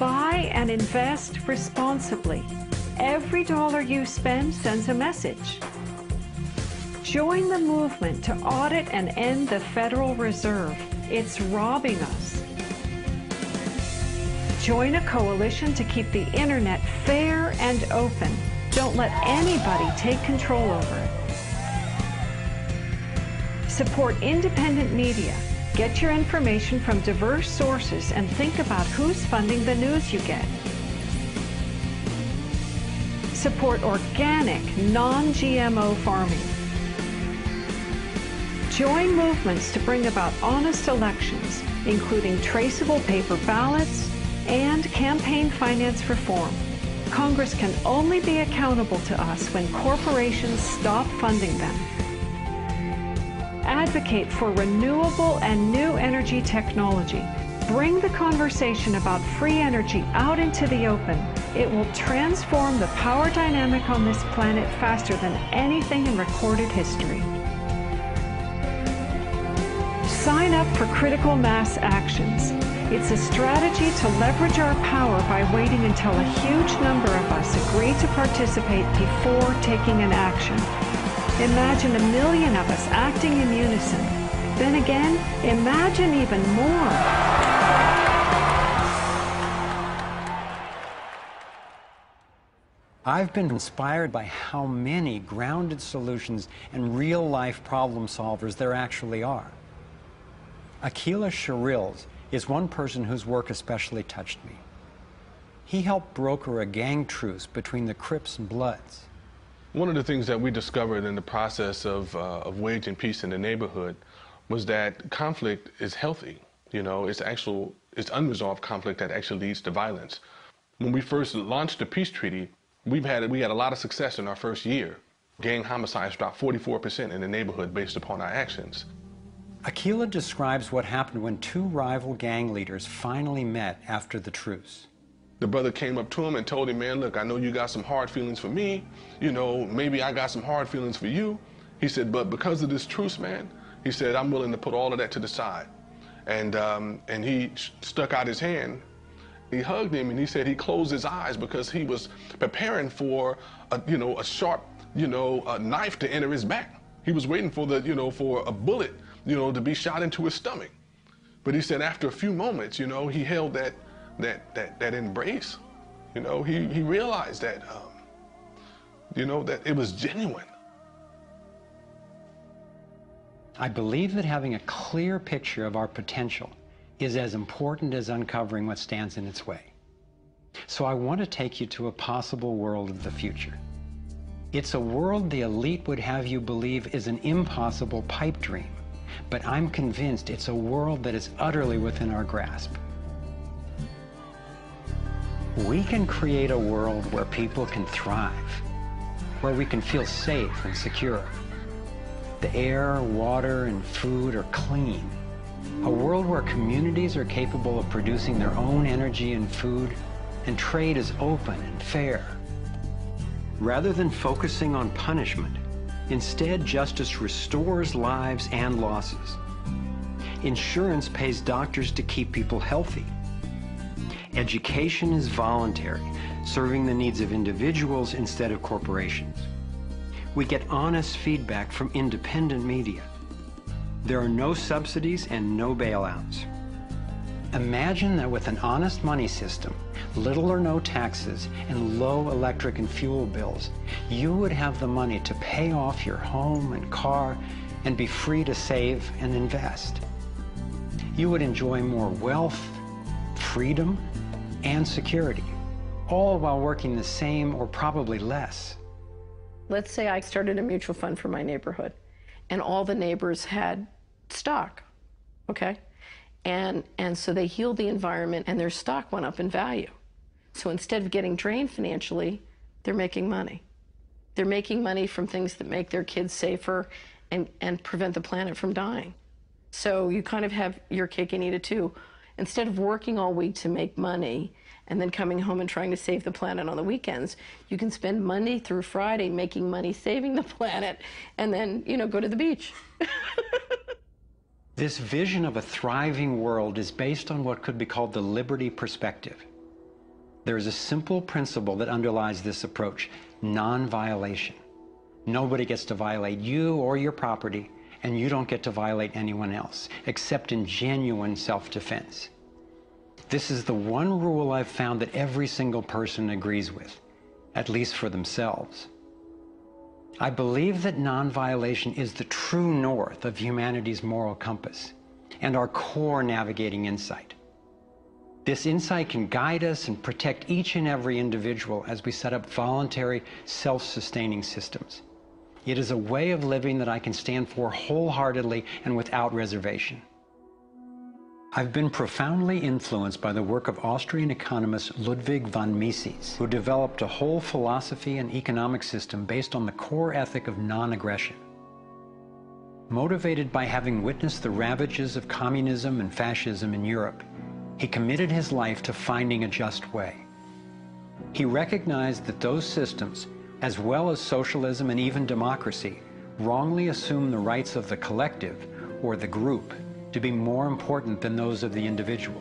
Buy and invest responsibly. Every dollar you spend sends a message. Join the movement to audit and end the Federal Reserve. It's robbing us. Join a coalition to keep the internet fair and open. Don't let anybody take control over it. Support independent media. Get your information from diverse sources and think about who's funding the news you get. Support organic, non-GMO farming. Join movements to bring about honest elections, including traceable paper ballots and campaign finance reform. Congress can only be accountable to us when corporations stop funding them. Advocate for renewable and new energy technology. Bring the conversation about free energy out into the open. It will transform the power dynamic on this planet faster than anything in recorded history. Sign up for critical mass actions. It's a strategy to leverage our power by waiting until a huge number of us agree to participate before taking an action. Imagine 1 million of us acting in unison. Then again, imagine even more. I've been inspired by how many grounded solutions and real-life problem solvers there actually are. Akila Sherrills is one person whose work especially touched me. He helped broker a gang truce between the Crips and Bloods. One of the things that we discovered in the process of waging peace in the neighborhood was that conflict is healthy. You know, it's unresolved conflict that actually leads to violence. When we first launched the peace treaty, we had a lot of success in our first year. Gang homicides dropped 44% in the neighborhood based upon our actions. Akila describes what happened when two rival gang leaders finally met after the truce. The brother came up to him and told him, man, look, I know you got some hard feelings for me. You know, maybe I got some hard feelings for you. He said, but because of this truce, man, he said, I'm willing to put all of that to the side. And he stuck out his hand. He hugged him and he said he closed his eyes because he was preparing for a sharp, knife to enter his back. He was waiting for for a bullet you know, to be shot into his stomach. But he said after a few moments, you know, he held that embrace. You know, he realized that, you know, that it was genuine. I believe that having a clear picture of our potential is as important as uncovering what stands in its way. So I want to take you to a possible world of the future. It's a world the elite would have you believe is an impossible pipe dream, but I'm convinced it's a world that is utterly within our grasp. We can create a world where people can thrive, where we can feel safe and secure. The air, water, and food are clean. A world where communities are capable of producing their own energy and food, and trade is open and fair. Rather than focusing on punishment, instead justice restores lives and losses. Insurance pays doctors to keep people healthy. Education is voluntary, serving the needs of individuals instead of corporations. We get honest feedback from independent media. There are no subsidies and no bailouts. Imagine that with an honest money system, little or no taxes, and low electric and fuel bills, you would have the money to pay off your home and car and be free to save and invest. You would enjoy more wealth, freedom, and security, all while working the same or probably less. Let's say I started a mutual fund for my neighborhood, and all the neighbors had stock, okay? And so they healed the environment, and their stock went up in value. So instead of getting drained financially, they're making money. They're making money from things that make their kids safer and prevent the planet from dying. So you kind of have your cake and eat it too. Instead of working all week to make money and then coming home and trying to save the planet on the weekends, you can spend Monday through Friday making money saving the planet and then, you know, go to the beach. This vision of a thriving world is based on what could be called the liberty perspective. There is a simple principle that underlies this approach: non-violation. Nobody gets to violate you or your property, and you don't get to violate anyone else, except in genuine self-defense. This is the one rule I've found that every single person agrees with, at least for themselves. I believe that non-violation is the true north of humanity's moral compass and our core navigating insight. This insight can guide us and protect each and every individual as we set up voluntary, self-sustaining systems. It is a way of living that I can stand for wholeheartedly and without reservation. I've been profoundly influenced by the work of Austrian economist Ludwig von Mises, who developed a whole philosophy and economic system based on the core ethic of non-aggression. Motivated by having witnessed the ravages of communism and fascism in Europe, he committed his life to finding a just way. He recognized that those systems, as well as socialism and even democracy, wrongly assume the rights of the collective, or the group, to be more important than those of the individual.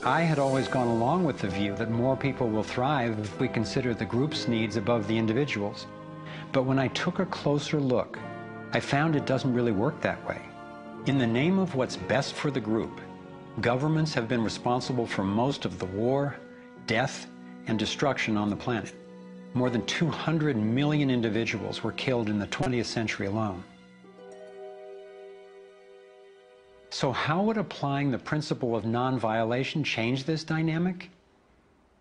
I had always gone along with the view that more people will thrive if we consider the group's needs above the individual's. But when I took a closer look, I found it doesn't really work that way. In the name of what's best for the group, governments have been responsible for most of the war, death, and destruction on the planet. More than 200 million individuals were killed in the 20th century alone. So how would applying the principle of non-violation change this dynamic?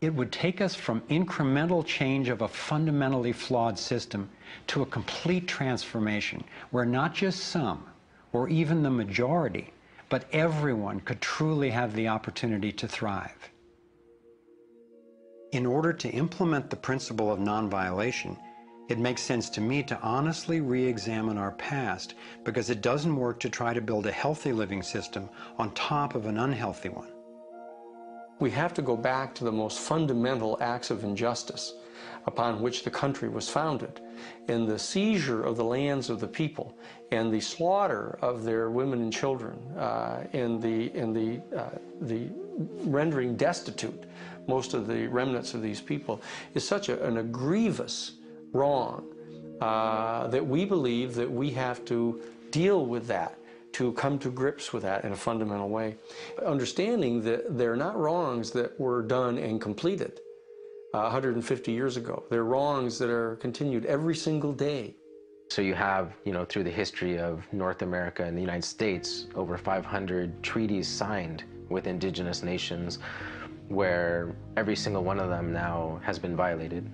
It would take us from incremental change of a fundamentally flawed system to a complete transformation where not just some, or even the majority, but everyone could truly have the opportunity to thrive. In order to implement the principle of non-violation, it makes sense to me to honestly re-examine our past, because it doesn't work to try to build a healthy living system on top of an unhealthy one. We have to go back to the most fundamental acts of injustice upon which the country was founded, in the seizure of the lands of the people and the slaughter of their women and children, and the rendering destitute most of the remnants of these people, is such a grievous wrong that we believe that we have to deal with that, to come to grips with that in a fundamental way. Understanding that they're not wrongs that were done and completed 150 years ago. They're wrongs that are continued every single day. So you have, through the history of North America and the United States, over 500 treaties signed with indigenous nations where every single one of them now has been violated.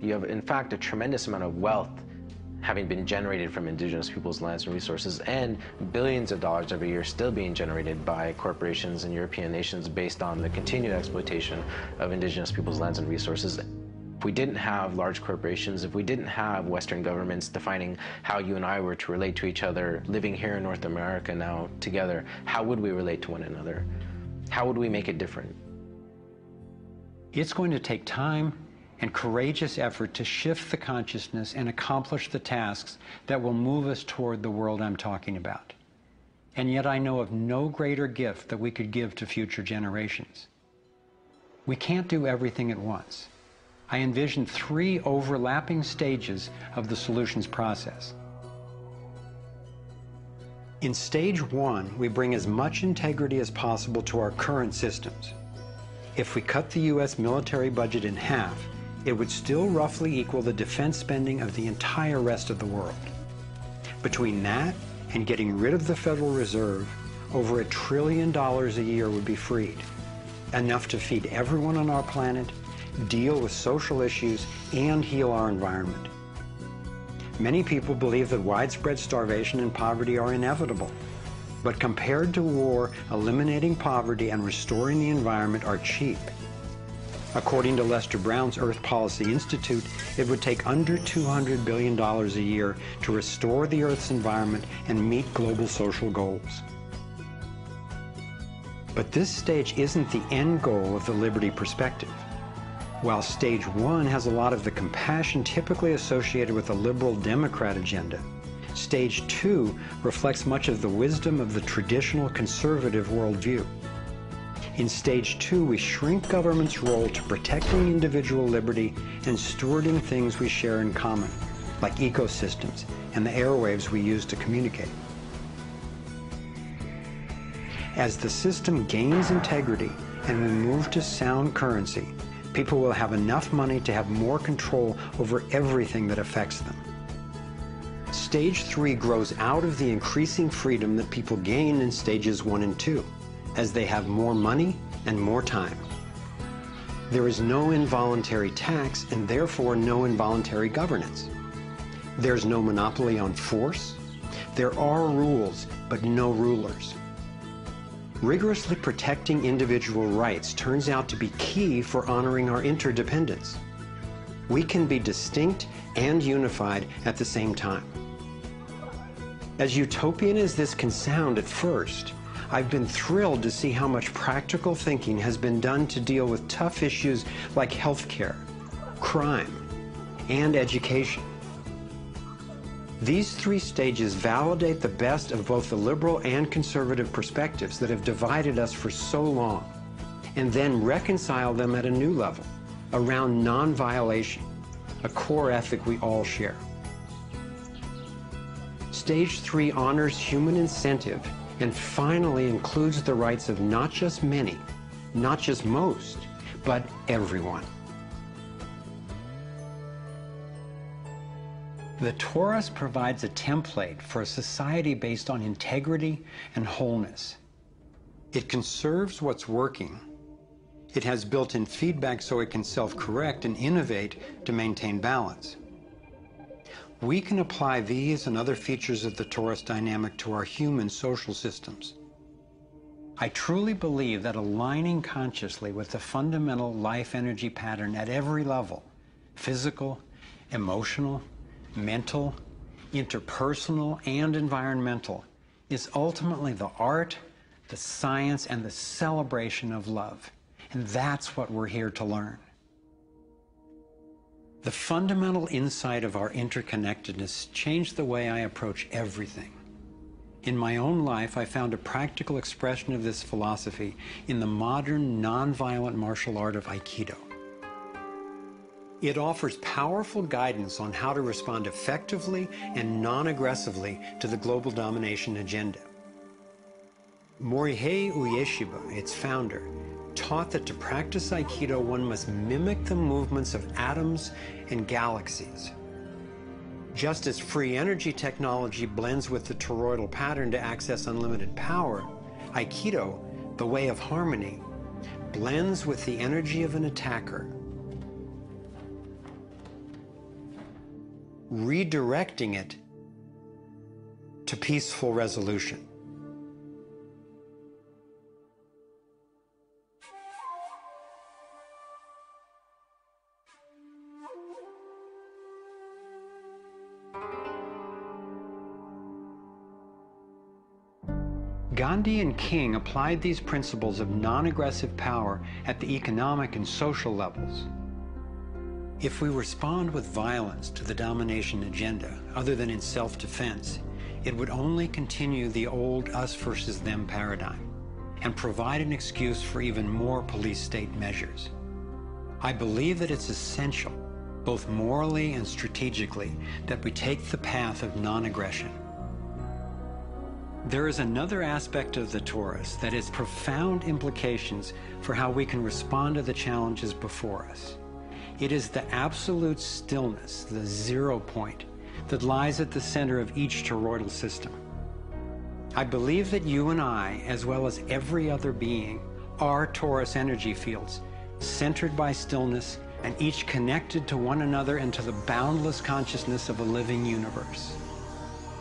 You have, in fact, a tremendous amount of wealth having been generated from indigenous people's lands and resources, and billions of dollars every year still being generated by corporations and European nations based on the continued exploitation of indigenous people's lands and resources. If we didn't have large corporations, if we didn't have Western governments defining how you and I were to relate to each other, living here in North America now together, how would we relate to one another? How would we make it different? It's going to take time and courageous effort to shift the consciousness and accomplish the tasks that will move us toward the world I'm talking about. And yet I know of no greater gift that we could give to future generations. We can't do everything at once. I envision 3 overlapping stages of the solutions process. In stage 1, we bring as much integrity as possible to our current systems. If we cut the U.S. military budget in half, it would still roughly equal the defense spending of the entire rest of the world. Between that and getting rid of the Federal Reserve, over $1 trillion a year would be freed, enough to feed everyone on our planet, deal with social issues, and heal our environment. Many people believe that widespread starvation and poverty are inevitable, but compared to war, eliminating poverty and restoring the environment are cheap. According to Lester Brown's Earth Policy Institute, it would take under $200 billion a year to restore the Earth's environment and meet global social goals. But this stage isn't the end goal of the liberty perspective. While stage 1 has a lot of the compassion typically associated with a liberal Democrat agenda, stage 2 reflects much of the wisdom of the traditional conservative worldview. In stage 2, we shrink government's role to protecting individual liberty and stewarding things we share in common, like ecosystems and the airwaves we use to communicate. As the system gains integrity and we move to sound currency, people will have enough money to have more control over everything that affects them. Stage 3 grows out of the increasing freedom that people gain in stages 1 and 2, as they have more money and more time. There is no involuntary tax and therefore no involuntary governance. There's no monopoly on force. There are rules, but no rulers. Rigorously protecting individual rights turns out to be key for honoring our interdependence. We can be distinct and unified at the same time. As utopian as this can sound at first, I've been thrilled to see how much practical thinking has been done to deal with tough issues like healthcare, crime, and education. These 3 stages validate the best of both the liberal and conservative perspectives that have divided us for so long, and then reconcile them at a new level, around non-violation, a core ethic we all share. Stage 3 honors human incentive and finally includes the rights of not just many, not just most, but everyone. The Torus provides a template for a society based on integrity and wholeness. It conserves what's working. It has built-in feedback so it can self-correct and innovate to maintain balance. We can apply these and other features of the torus dynamic to our human social systems. I truly believe that aligning consciously with the fundamental life energy pattern at every level, physical, emotional, mental, interpersonal, and environmental, is ultimately the art, the science, and the celebration of love. And that's what we're here to learn. The fundamental insight of our interconnectedness changed the way I approach everything. In my own life, I found a practical expression of this philosophy in the modern, nonviolent martial art of Aikido. It offers powerful guidance on how to respond effectively and non-aggressively to the global domination agenda. Morihei Ueshiba, its founder, taught that to practice Aikido, one must mimic the movements of atoms and galaxies. Just as free energy technology blends with the toroidal pattern to access unlimited power, Aikido, the way of harmony, blends with the energy of an attacker, redirecting it to peaceful resolution. Gandhi and King applied these principles of non-aggressive power at the economic and social levels. If we respond with violence to the domination agenda, other than in self-defense, it would only continue the old us versus them paradigm and provide an excuse for even more police state measures. I believe that it's essential, both morally and strategically, that we take the path of non-aggression. There is another aspect of the Taurus that has profound implications for how we can respond to the challenges before us. It is the absolute stillness, the 0 point, that lies at the center of each toroidal system. I believe that you and I, as well as every other being, are Taurus energy fields, centered by stillness and each connected to one another and to the boundless consciousness of a living universe.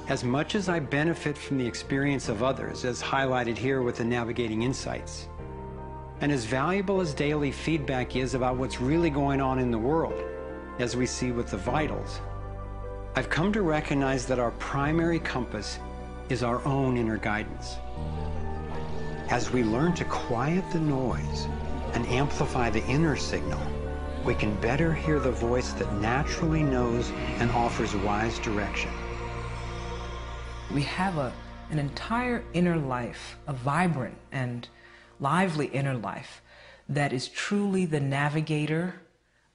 As much as I benefit from the experience of others, as highlighted here with the Navigating Insights, and as valuable as daily feedback is about what's really going on in the world, as we see with the vitals, I've come to recognize that our primary compass is our own inner guidance. As we learn to quiet the noise and amplify the inner signal, we can better hear the voice that naturally knows and offers wise direction. We have an entire inner life, a vibrant and lively inner life that is truly the navigator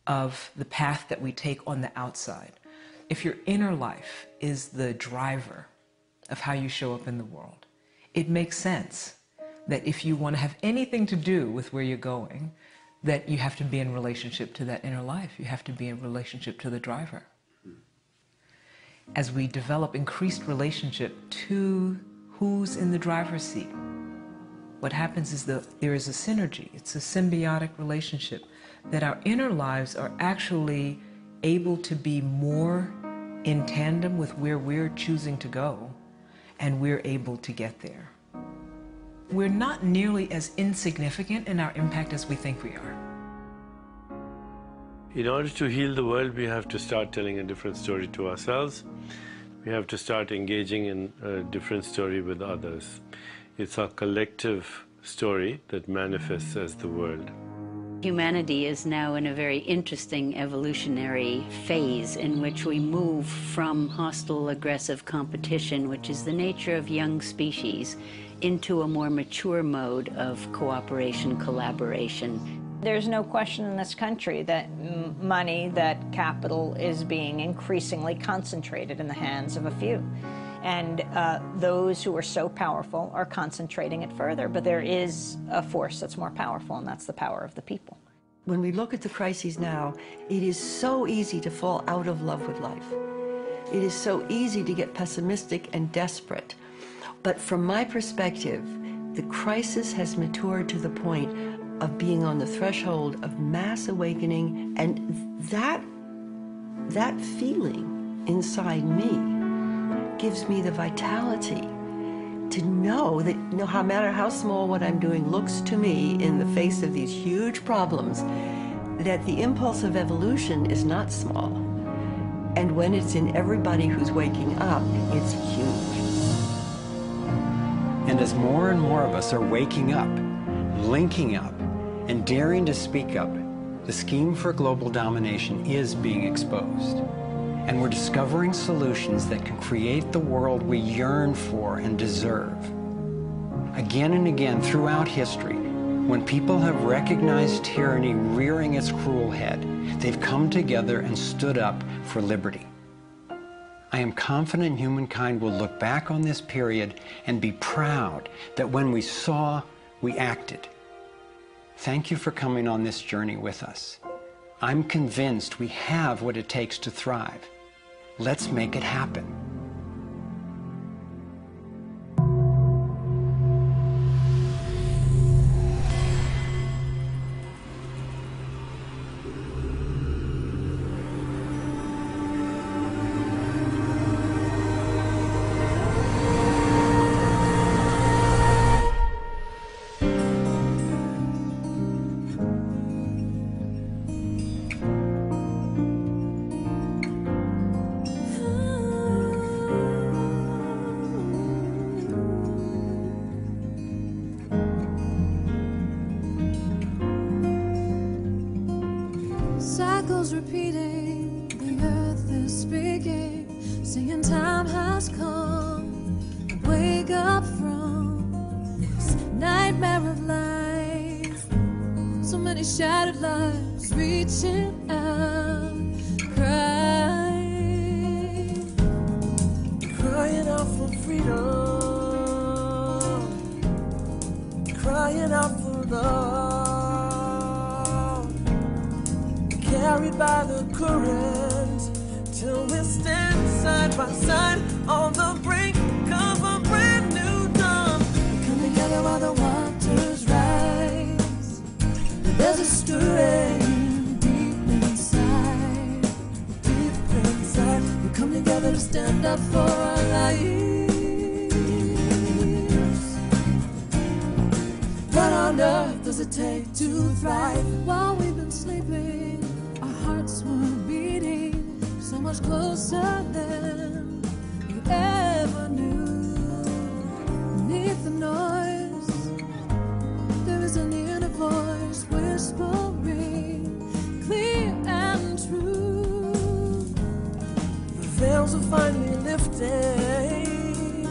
of the path that we take on the outside. If your inner life is the driver of how you show up in the world, it makes sense that if you want to have anything to do with where you're going, that you have to be in relationship to that inner life. You have to be in relationship to the driver. As we develop increased relationship to who's in the driver's seat, what happens is that there is a synergy. It's a symbiotic relationship that our inner lives are actually able to be more in tandem with where we're choosing to go, and we're able to get there. We're not nearly as insignificant in our impact as we think we are. In order to heal the world, we have to start telling a different story to ourselves. We have to start engaging in a different story with others. It's our collective story that manifests as the world. Humanity is now in a very interesting evolutionary phase in which we move from hostile, aggressive competition, which is the nature of young species, into a more mature mode of cooperation, collaboration. There's no question in this country that money, that capital is being increasingly concentrated in the hands of a few. And those who are so powerful are concentrating it further. But there is a force that's more powerful, and that's the power of the people. When we look at the crises now, it is so easy to fall out of love with life. It is so easy to get pessimistic and desperate. But from my perspective, the crisis has matured to the point of being on the threshold of mass awakening, and that feeling inside me gives me the vitality to know that no matter how small what I'm doing looks to me in the face of these huge problems, that the impulse of evolution is not small. And when it's in everybody who's waking up, it's huge. And as more and more of us are waking up, linking up, and daring to speak up, the scheme for global domination is being exposed. And we're discovering solutions that can create the world we yearn for and deserve. Again and again throughout history, When people have recognized tyranny rearing its cruel head, they've come together and stood up for liberty. I am confident humankind will look back on this period and be proud that when we saw, we acted. Thank you for coming on this journey with us. I'm convinced we have what it takes to thrive. Let's make it happen. Cycles repeating, the earth is speaking, singing time has come. Wake up from this nightmare of life. So many shattered lives reaching out, crying out for freedom, crying out for love. Carried by the current, till we stand side by side on the brink of a brand new dawn. We come together while the waters rise. There's a stirring deep inside, deep inside. We come together to stand up for our lives. What on earth does it take to thrive? While we've been sleeping, hearts were beating so much closer than we ever knew. Beneath the noise, there is an inner voice whispering, clear and true. The veils are finally lifting,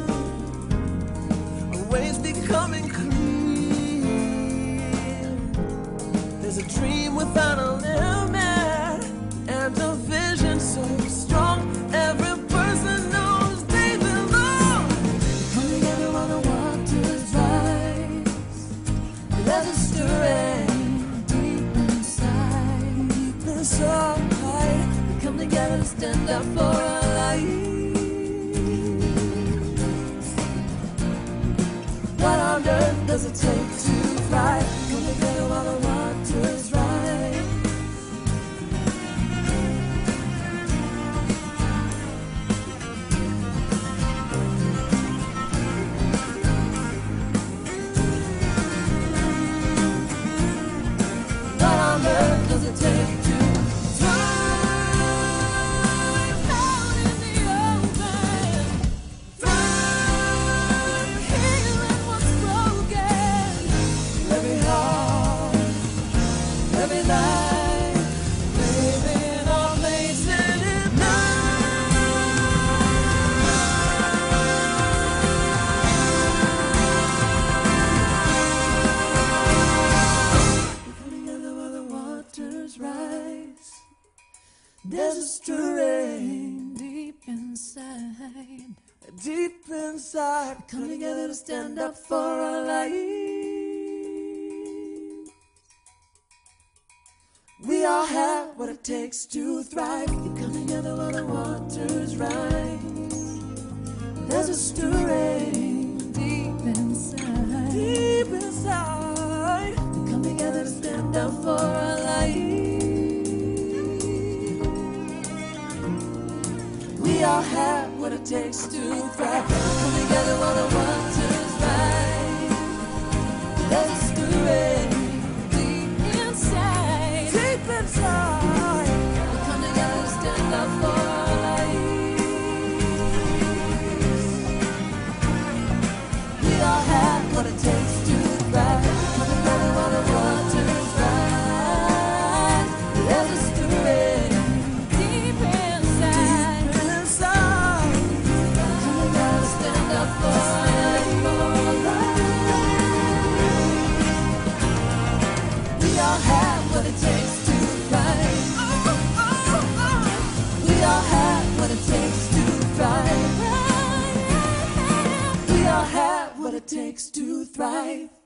our ways becoming clear. There's a dream without a limit, and a vision so strong, every person knows they belong. Come together while the waters rise. There's a stirring deep inside, deep inside. We come together to stand up for our lives. What on earth does it take to thrive? Come together while the waters rise. Does it take to thrive out in the open? Thrive healing what's broken. Every heart, every life, living our place in it now. Rise. There's a stirring deep inside, deep inside. Come together to stand up for our lives. We all have what it takes to thrive. You come together while the waters rise. There's a stirring deep inside, deep inside. We come together to stand up for our lives. We all have what it takes to thrive. Come together while the waters rise. There's a stirring deep inside, deep inside. We come together to stand up for our lives. We all have what it takes to thrive. Come together while the waters rise. There's a stirring deep inside, deep inside. Come together to stand it takes to thrive.